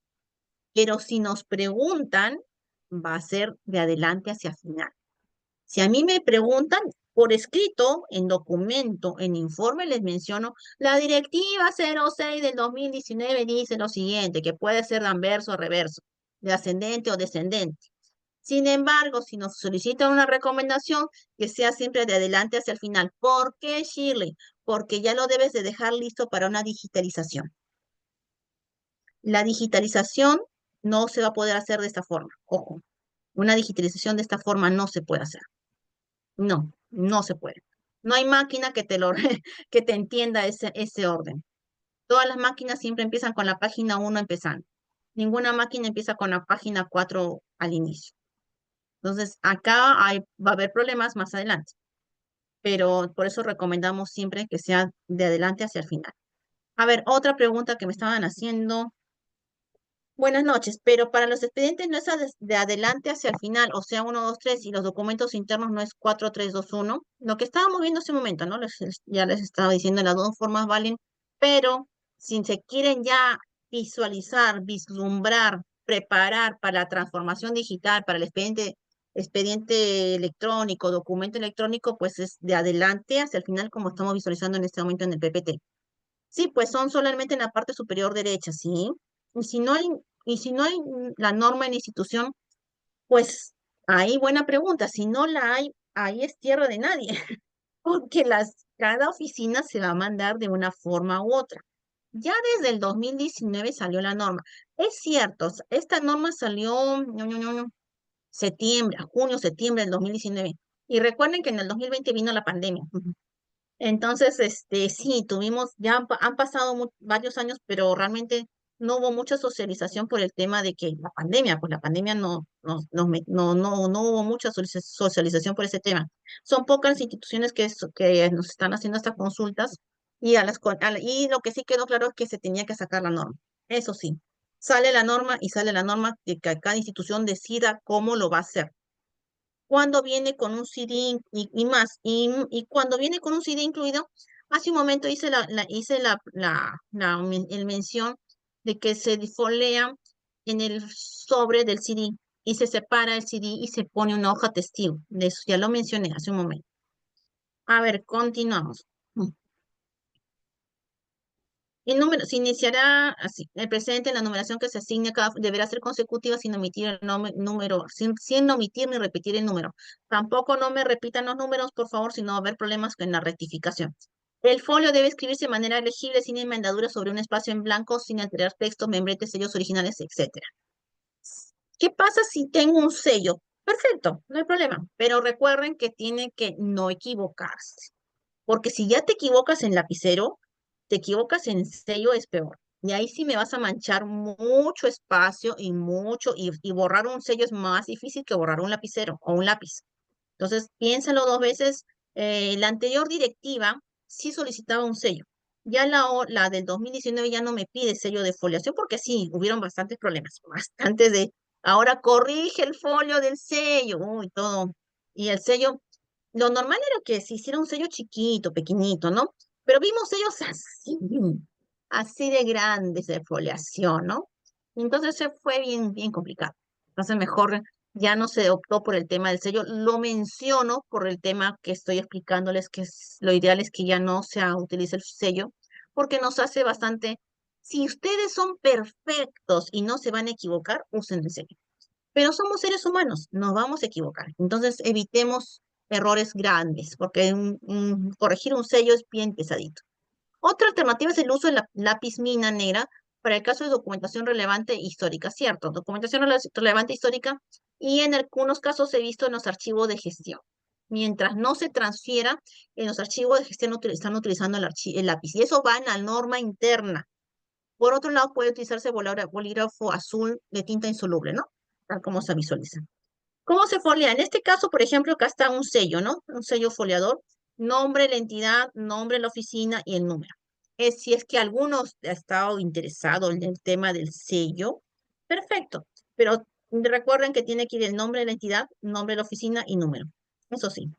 pero si nos preguntan, va a ser de adelante hacia final. Si a mí me preguntan por escrito, en documento, en informe, les menciono, la directiva 06 del 2019 dice lo siguiente, que puede ser de anverso o reverso, de ascendente o descendente. Sin embargo, si nos solicitan una recomendación, que sea siempre de adelante hacia el final. ¿Por qué, Shirley? Porque ya lo debes de dejar listo para una digitalización. La digitalización no se va a poder hacer de esta forma. Ojo, una digitalización de esta forma no se puede hacer. No, no se puede. No hay máquina que te que te entienda ese orden. Todas las máquinas siempre empiezan con la página 1 empezando. Ninguna máquina empieza con la página 4 al inicio. Entonces, acá va a haber problemas más adelante. Pero por eso recomendamos siempre que sea de adelante hacia el final. A ver, otra pregunta que me estaban haciendo. Buenas noches, pero para los expedientes no es de adelante hacia el final, o sea, 1, 2, 3, y los documentos internos no es 4, 3, 2, 1. Lo que estábamos viendo hace un momento, ¿no? Ya les estaba diciendo, las dos formas valen, pero si se quieren ya visualizar, vislumbrar, preparar para la transformación digital, para el expediente electrónico, documento electrónico, pues es de adelante hacia el final, como estamos visualizando en este momento en el PPT. Sí, pues son solamente en la parte superior derecha, ¿sí? Y si no hay, y si no hay la norma en la institución, pues ahí buena pregunta. Si no la hay, ahí es tierra de nadie, porque cada oficina se va a mandar de una forma u otra. Ya desde el 2019 salió la norma. Es cierto, esta norma salió septiembre, junio, septiembre del 2019. Y recuerden que en el 2020 vino la pandemia. Entonces, sí, ya han pasado varios años, pero realmente no hubo mucha socialización por el tema de que la pandemia, pues la pandemia no hubo mucha socialización por ese tema. Son pocas instituciones que nos están haciendo estas consultas y, y lo que sí quedó claro es que se tenía que sacar la norma. Eso sí, sale la norma y sale la norma de que cada institución decida cómo lo va a hacer cuando viene con un CD y más. Y cuando viene con un CD incluido, hace un momento hice el mención de que se folea en el sobre del CD y se separa el CD y se pone una hoja testigo. De eso ya lo mencioné hace un momento. A ver, continuamos. El número se iniciará así. El presente, la numeración que se asigne deberá ser consecutiva sin omitir el número, sin omitir ni repetir el número. Tampoco no me repitan los números, por favor, si no va a haber problemas con la rectificación. El folio debe escribirse de manera legible, sin enmendaduras sobre un espacio en blanco, sin alterar texto, membretes, sellos originales, etc. ¿Qué pasa si tengo un sello? Perfecto, no hay problema. Pero recuerden que tiene que no equivocarse. Porque si ya te equivocas en lapicero, te equivocas en sello es peor. Y ahí sí me vas a manchar mucho espacio y borrar un sello es más difícil que borrar un lapicero o un lápiz. Entonces, piénsalo dos veces. La anterior directiva sí solicitaba un sello. Ya la del 2019 ya no me pide sello de foliación porque sí, hubieron bastantes problemas, bastantes de, ahora corrige el folio del sello, uy, todo. Y el sello, lo normal era que se hiciera un sello chiquito, pequeñito, ¿no? Pero vimos sellos así de grandes de foliación, ¿no? Entonces se fue bien, bien complicado. Entonces mejor ya no se optó por el tema del sello. Lo menciono por el tema que estoy explicándoles, que lo ideal es que ya no se utilice el sello, porque nos hace bastante. Si ustedes son perfectos y no se van a equivocar, usen el sello. Pero somos seres humanos, nos vamos a equivocar. Entonces evitemos errores grandes, porque corregir un sello es bien pesadito. Otra alternativa es el uso de la lápiz mina negra para el caso de documentación relevante histórica, ¿cierto? Documentación relevante histórica y en algunos casos he visto en los archivos de gestión. mientras no se transfiera en los archivos que están utilizando el lápiz. Y eso va en la norma interna. Por otro lado, puede utilizarse bolígrafo azul de tinta insoluble, ¿no? Tal como se visualiza. ¿Cómo se folea? En este caso, por ejemplo, acá está un sello, ¿no? Un sello foliador, nombre de la entidad, nombre de la oficina y el número. Si es que alguno ha estado interesado en el tema del sello, perfecto. Pero recuerden que tiene que ir el nombre de la entidad, nombre de la oficina y número. Eso sí.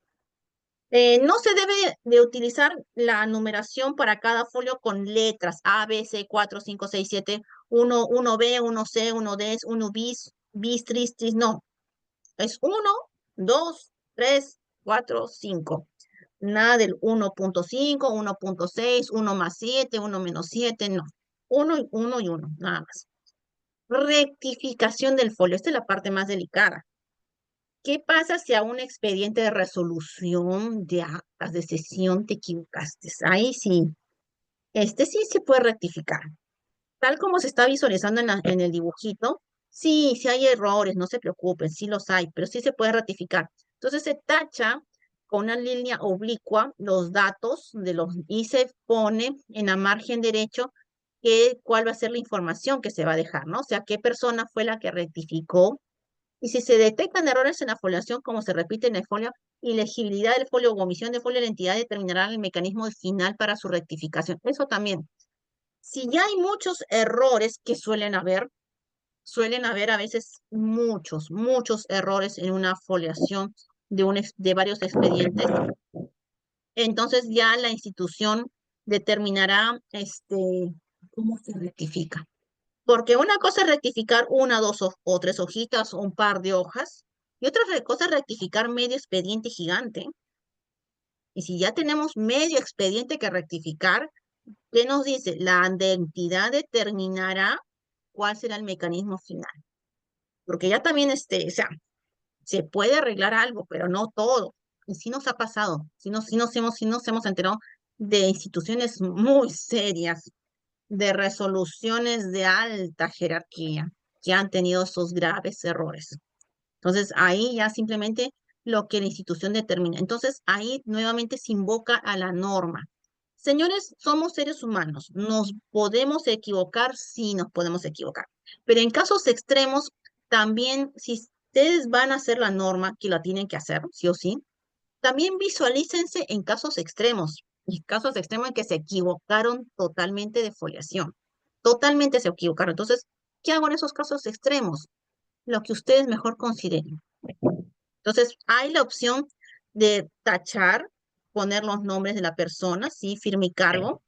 No se debe de utilizar la numeración para cada folio con letras A, B, C, 4, 5, 6, 7, 1 B, 1 C, 1 D, 1 bis, bis, tris, tris, no. Es 1, 2, 3, 4, 5. Nada del 1.5, 1.6, 1 más 7, 1 menos 7, no. 1, 1 y 1, nada más. Rectificación del folio. Esta es la parte más delicada. ¿Qué pasa si a un expediente de resolución de actas de sesión te equivocaste? Ahí sí, sí se puede rectificar. Tal como se está visualizando en el dibujito, sí hay errores, no se preocupen, sí los hay, pero sí se puede rectificar. Entonces se tacha con una línea oblicua los datos y se pone en la margen derecho cuál va a ser la información que se va a dejar, ¿no? O sea, qué persona fue la que rectificó. Y si se detectan errores en la foliación, como se repite en el folio, ilegibilidad del folio o omisión de folio, la entidad determinará el mecanismo final para su rectificación. Eso también. Si ya hay muchos errores que suelen haber a veces muchos errores en una foliación de varios expedientes, entonces ya la institución determinará cómo se rectifica. Porque una cosa es rectificar una, dos o tres hojitas o un par de hojas, y otra cosa es rectificar medio expediente gigante. Y si ya tenemos medio expediente que rectificar, ¿qué nos dice? La entidad determinará cuál será el mecanismo final. Porque ya también, o sea, se puede arreglar algo, pero no todo. Y sí nos ha pasado, sí nos hemos enterado de instituciones muy serias, de resoluciones de alta jerarquía que han tenido esos graves errores. Entonces, ahí ya simplemente lo que la institución determina. Entonces, ahí nuevamente se invoca a la norma. Señores, somos seres humanos. ¿Nos podemos equivocar? Sí, nos podemos equivocar. Pero en casos extremos, también, si ustedes van a hacer la norma, que la tienen que hacer, sí o sí, también visualícense en casos extremos. Y casos extremos en que se equivocaron totalmente de foliación. Totalmente se equivocaron. Entonces, ¿qué hago en esos casos extremos? Lo que ustedes mejor consideren. Entonces, hay la opción de tachar, poner los nombres de la persona, sí, firma y cargo.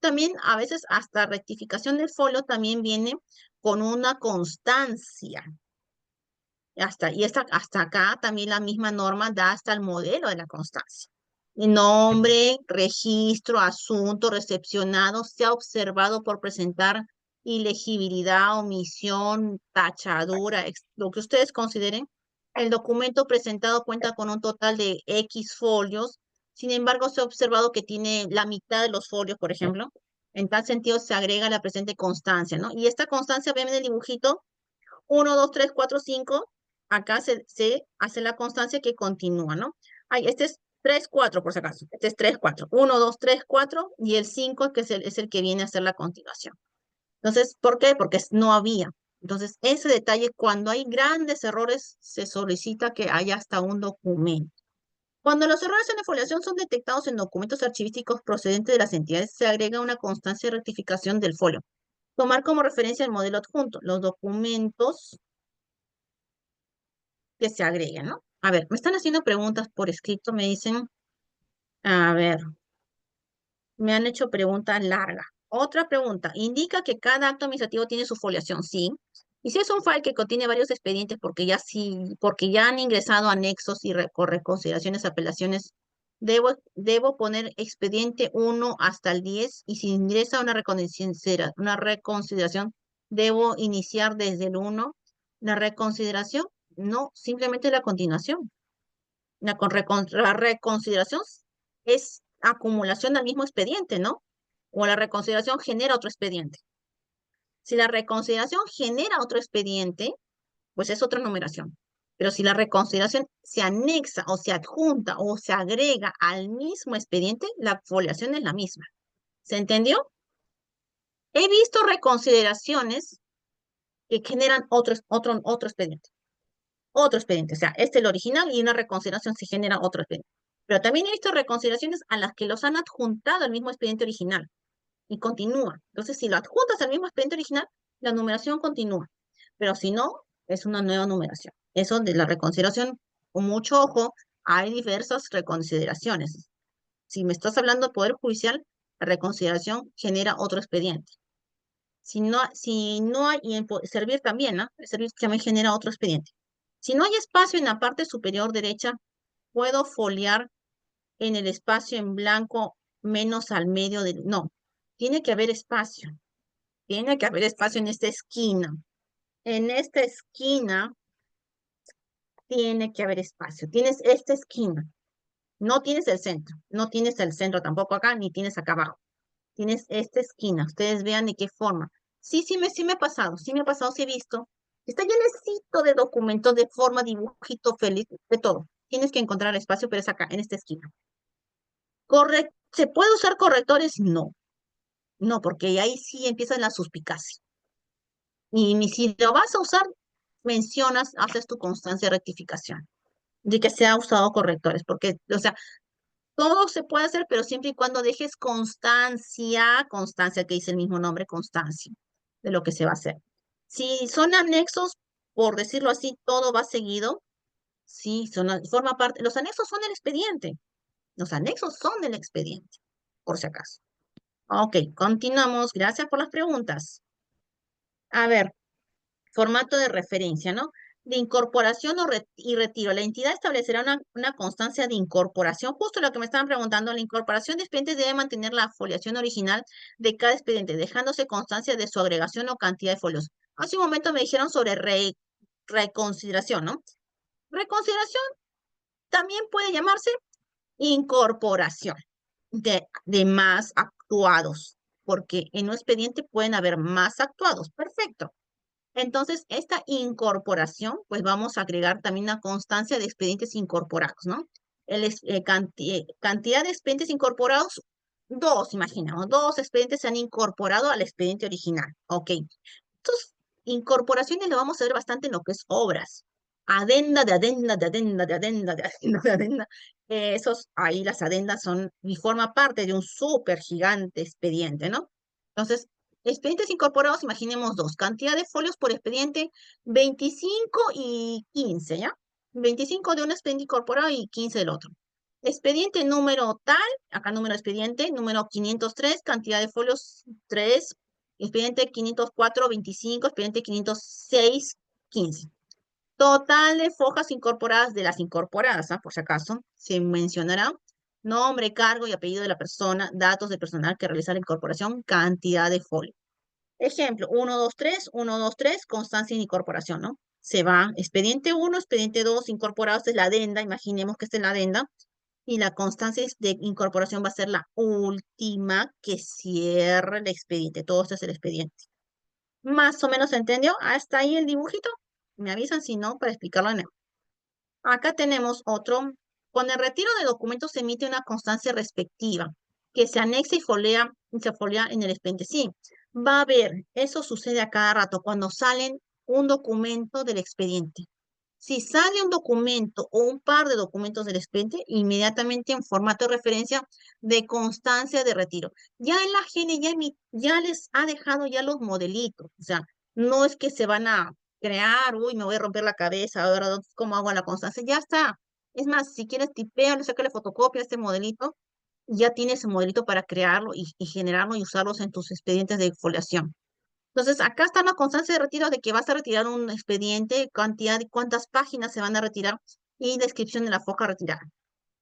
También a veces hasta rectificación del folio también viene con una constancia. Hasta acá también la misma norma da hasta el modelo de la constancia. Nombre, registro, asunto, recepcionado, se ha observado por presentar ilegibilidad, omisión, tachadura, lo que ustedes consideren. El documento presentado cuenta con un total de X folios. Sin embargo, se ha observado que tiene la mitad de los folios, por ejemplo. En tal sentido, se agrega la presente constancia, ¿no? Y esta constancia, ven en el dibujito, 1, 2, 3, 4, 5. Acá se hace la constancia que continúa, ¿no? Ay, este es 3, 4, por si acaso. Este es 3, 4. 1, 2, 3, 4. Y el 5 que es el que viene a hacer la continuación. Entonces, ¿por qué? Porque no había. Entonces, ese detalle, cuando hay grandes errores, se solicita que haya hasta un documento. Cuando los errores en la foliación son detectados en documentos archivísticos procedentes de las entidades, se agrega una constancia de rectificación del folio. Tomar como referencia el modelo adjunto, los documentos que se agreguen, ¿no? A ver, me están haciendo preguntas por escrito, me dicen, a ver, me han hecho preguntas largas. Otra pregunta, indica que cada acto administrativo tiene su foliación, sí. Y si es un file que contiene varios expedientes porque ya han ingresado anexos y reconsideraciones, apelaciones, debo poner expediente 1 hasta el 10 y si ingresa una reconsideración, debo iniciar desde el 1. La reconsideración, no, simplemente la continuación. La reconsideración es acumulación del mismo expediente, ¿no? O la reconsideración genera otro expediente. Si la reconsideración genera otro expediente, pues es otra numeración. Pero si la reconsideración se anexa o se adjunta o se agrega al mismo expediente, la foliación es la misma. ¿Se entendió? He visto reconsideraciones que generan otro expediente. Otro expediente. O sea, este es el original y una reconsideración se genera otro expediente. Pero también he visto reconsideraciones a las que los han adjuntado al mismo expediente original y continúa. Entonces, si lo adjuntas al mismo expediente original, la numeración continúa. Pero si no, es una nueva numeración. Eso de la reconsideración, con mucho ojo, hay diversas reconsideraciones. Si me estás hablando de Poder Judicial, la reconsideración genera otro expediente. Si no hay, y en Servir también, ¿no? El Servir también genera otro expediente. Si no hay espacio en la parte superior derecha, puedo foliar en el espacio en blanco menos al medio del... No, tiene que haber espacio. Tiene que haber espacio en esta esquina. En esta esquina tiene que haber espacio. Tienes esta esquina. No tienes el centro. No tienes el centro tampoco acá, ni tienes acá abajo. Tienes esta esquina. Ustedes vean de qué forma. Sí me ha pasado. Sí me ha pasado, sí he visto. Está llenecito de documentos, de forma, dibujito feliz, de todo. Tienes que encontrar espacio, pero es acá, en esta esquina. ¿Se puede usar correctores? No. No, porque ahí sí empiezan las suspicacias. Y ni si lo vas a usar, mencionas, haces tu constancia de rectificación de que se ha usado correctores, porque, o sea, todo se puede hacer, pero siempre y cuando dejes constancia que dice el mismo nombre, constancia, de lo que se va a hacer. Si son anexos, por decirlo así, todo va seguido, sí, forma parte, los anexos son del expediente, los anexos son del expediente, por si acaso. Ok, continuamos, gracias por las preguntas. A ver, formato de referencia, ¿no? De incorporación y retiro. La entidad establecerá una constancia de incorporación. Justo lo que me estaban preguntando, la incorporación de expedientes debe mantener la foliación original de cada expediente, dejándose constancia de su agregación o cantidad de folios. Hace un momento me dijeron sobre reconsideración, ¿no? Reconsideración también puede llamarse incorporación de más actuados, porque en un expediente pueden haber más actuados. Perfecto. Entonces, esta incorporación, pues vamos a agregar también una constancia de expedientes incorporados, ¿no? Cantidad de expedientes incorporados, imaginamos, 2 expedientes se han incorporado al expediente original. Ok. Estas incorporaciones lo vamos a ver bastante en lo que es obras. Adenda de adenda de adenda de adenda de adenda de adenda. Ahí las adendas y forma parte de un súper gigante expediente, ¿no? Entonces, expedientes incorporados, imaginemos 2. Cantidad de folios por expediente, 25 y 15, ¿ya? 25 de un expediente incorporado y 15 del otro. Expediente número tal, acá número de expediente, número 503, cantidad de folios 3, expediente 504, 25, expediente 506, 15. Total de fojas incorporadas de las incorporadas, por si acaso, se mencionará nombre, cargo y apellido de la persona, datos del personal que realiza la incorporación, cantidad de folio. Ejemplo, 123, constancia de incorporación, ¿no? Se va expediente 1, expediente 2, incorporados, es la adenda, imaginemos que esta es la adenda, y la constancia de incorporación va a ser la última que cierra el expediente. Todo esto es el expediente. ¿Más o menos se entendió? ¿Hasta ahí el dibujito? Me avisan si no para explicarlo de nuevo. Acá tenemos otro. Con el retiro de documentos se emite una constancia respectiva que se anexa y se folea en el expediente. Sí, va a haber, eso sucede a cada rato cuando salen un documento del expediente. Si sale un documento o un par de documentos del expediente, inmediatamente en formato de referencia de constancia de retiro. Ya en la GN ya les ha dejado ya los modelitos. O sea, no es que se van a crear, uy, me voy a romper la cabeza, ahora cómo hago la constancia. Ya está. Es más, si quieres tipearlo, sacarle fotocopia a este modelito, ya tienes ese modelito para crearlo y generarlo y usarlos en tus expedientes de foliación. Entonces, acá está la constancia de retiro de que vas a retirar un expediente, cantidad y cuántas páginas se van a retirar y descripción de la foja retirada.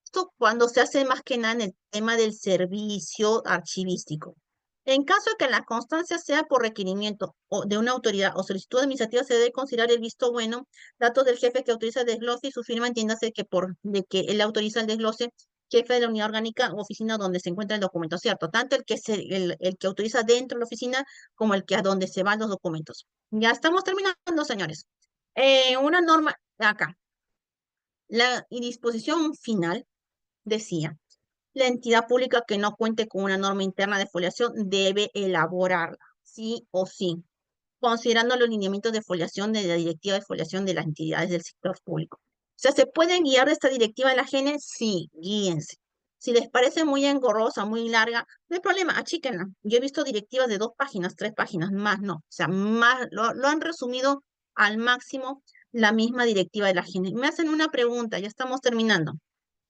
Esto cuando se hace más que nada en el tema del servicio archivístico. En caso de que la constancia sea por requerimiento o de una autoridad o solicitud administrativa, se debe considerar el visto bueno, datos del jefe que autoriza el desglose y su firma, entiéndase de que él autoriza el desglose, jefe de la unidad orgánica o oficina donde se encuentra el documento, ¿cierto? Tanto el que autoriza dentro de la oficina como el que a donde se van los documentos. Ya estamos terminando, señores. Una norma, acá, La disposición final decía, la entidad pública que no cuente con una norma interna de foliación debe elaborarla, sí o sí, considerando los lineamientos de foliación de la directiva de foliación de las entidades del sector público. O sea, ¿se pueden guiar de esta directiva de la GENE? Sí, guíense. Si les parece muy engorrosa, muy larga, no hay problema, achíquenla. Yo he visto directivas de 2 páginas, 3 páginas, más no. O sea, más lo han resumido al máximo la misma directiva de la GENE. Me hacen una pregunta, ya estamos terminando.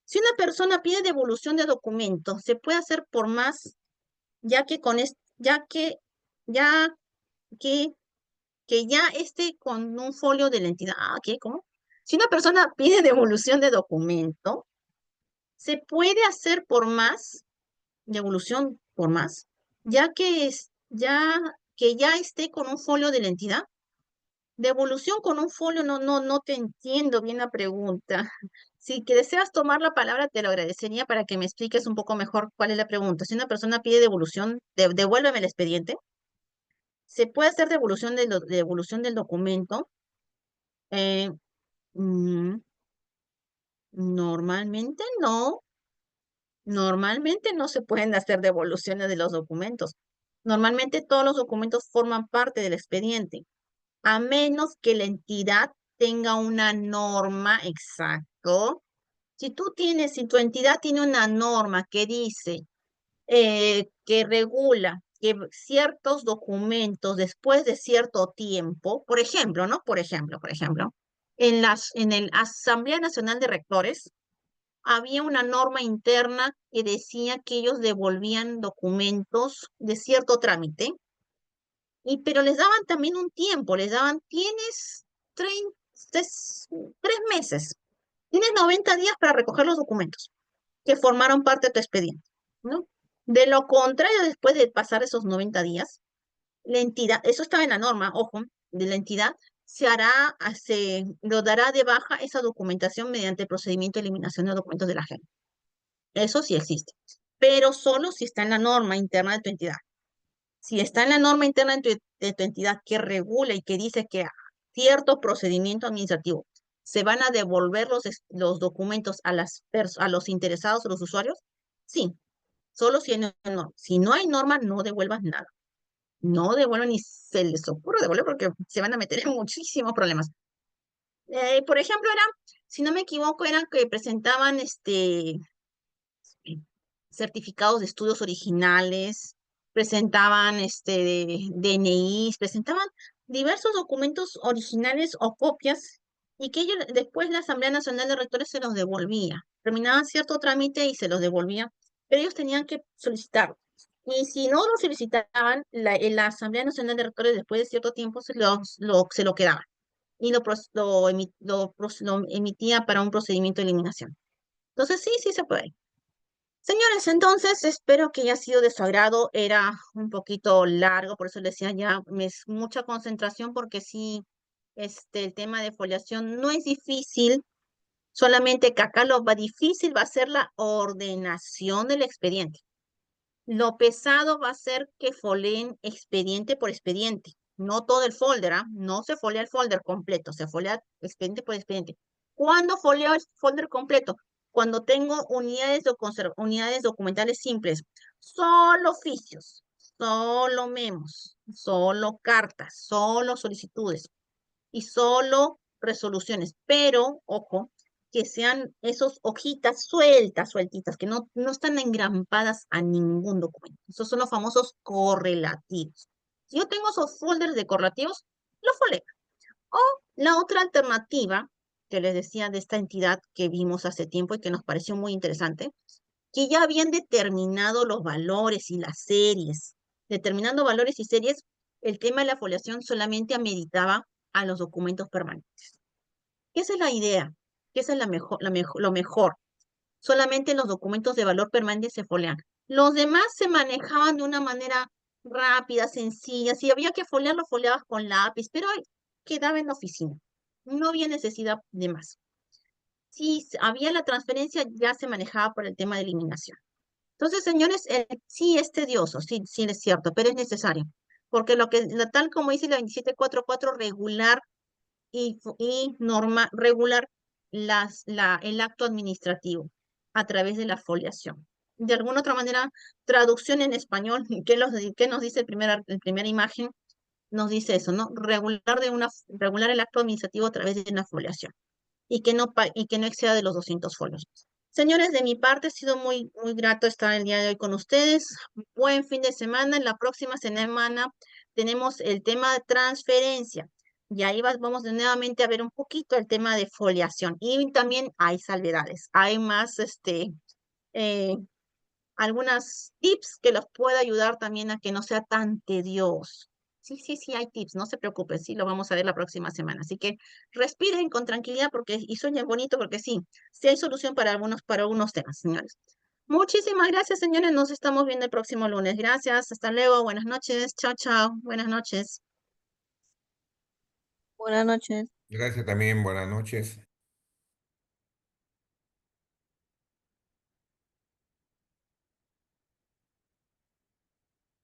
Si una persona pide devolución de documentos, ¿se puede hacer por más, ya que con ya que, que ya esté con un folio de la entidad? Ah, ¿qué? ¿Cómo? Si una persona pide devolución de documento, ¿se puede hacer por más, devolución por más, que ya esté con un folio de la entidad? Devolución con un folio, no te entiendo bien la pregunta. Si que deseas tomar la palabra, te lo agradecería para que me expliques un poco mejor cuál es la pregunta. Si una persona pide devolución, devuélveme el expediente. ¿Se puede hacer devolución del documento? Eh, mm, normalmente no. Normalmente no se pueden hacer devoluciones de los documentos. Normalmente todos los documentos forman parte del expediente, a menos que la entidad tenga una norma, exacto. Si tu entidad tiene una norma que dice, que regula que ciertos documentos después de cierto tiempo, por ejemplo, ¿no? Por ejemplo, en el Asamblea Nacional de Rectores había una norma interna que decía que ellos devolvían documentos de cierto trámite, pero les daban también un tiempo, les daban, tienes 30, 3 meses, tienes 90 días para recoger los documentos que formaron parte de tu expediente, ¿no? De lo contrario, después de pasar esos 90 días, la entidad, eso estaba en la norma, ojo, de la entidad, lo dará de baja esa documentación mediante el procedimiento de eliminación de documentos de la gente. Eso sí existe, pero solo si está en la norma interna de tu entidad. Si está en la norma interna de tu entidad que regula y que dice que a cierto procedimiento administrativo se van a devolver los documentos a los interesados, a los usuarios, sí, solo si hay norma. Si no hay norma, no devuelvas nada. No devuelvan ni se les ocurre devolver porque se van a meter en muchísimos problemas. Por ejemplo, si no me equivoco, eran que presentaban certificados de estudios originales, presentaban DNIs, presentaban diversos documentos originales o copias y que ellos, después la Asamblea Nacional de Rectores se los devolvía. Terminaban cierto trámite y se los devolvía, pero ellos tenían que solicitarlo. Y si no lo solicitaban, la Asamblea Nacional de Rectores después de cierto tiempo se lo quedaba y lo emitía para un procedimiento de eliminación. Entonces, sí, sí se puede. Señores, entonces espero que haya sido de su agrado. Era un poquito largo, por eso les decía ya, es mucha concentración porque sí, el tema de foliación no es difícil, solamente que acá lo va difícil va a ser la ordenación del expediente. Lo pesado va a ser que foleen expediente por expediente, no todo el folder, ¿ah? No se folea el folder completo, se folea expediente por expediente. ¿Cuándo foleo el folder completo? Cuando tengo unidades documentales simples, solo oficios, solo memos, solo cartas, solo solicitudes y solo resoluciones. Pero, ojo, que sean esos hojitas sueltitas, que no están engrampadas a ningún documento. Esos son los famosos correlativos. Si yo tengo esos folders de correlativos, los foleo. O la otra alternativa que les decía de esta entidad que vimos hace tiempo y que nos pareció muy interesante, que ya habían determinado los valores y las series. Determinando valores y series, el tema de la foliación solamente ameritaba a los documentos permanentes. Esa es la idea, que esa es lo mejor. Solamente los documentos de valor permanente se folian. Los demás se manejaban de una manera rápida, sencilla. Si había que foliar, lo foliabas con lápiz, pero quedaba en la oficina. No había necesidad de más. Si había la transferencia, ya se manejaba por el tema de eliminación. Entonces, señores, sí es tedioso, sí, sí es cierto, pero es necesario. Porque tal como dice la 2744, regular y norma regular el acto administrativo a través de la foliación. De alguna otra manera, traducción en español, ¿qué nos dice el primera imagen? Nos dice eso, ¿no? Regular el acto administrativo a través de una foliación y que no exceda de los 200 folios. Señores, de mi parte ha sido muy grato estar el día de hoy con ustedes. Buen fin de semana. En la próxima semana tenemos el tema de transferencia. Y ahí vamos nuevamente a ver un poquito el tema de foliación. Y también hay salvedades. Hay más, eh, algunas tips que los pueda ayudar también a que no sea tan tedioso. Sí, hay tips, no se preocupen, sí, lo vamos a ver la próxima semana. Así que respiren con tranquilidad y sueñen bonito porque sí hay solución para algunos temas, señores. Muchísimas gracias, señores. Nos estamos viendo el próximo lunes. Gracias, hasta luego, buenas noches, chao, buenas noches. Buenas noches. Gracias también, buenas noches.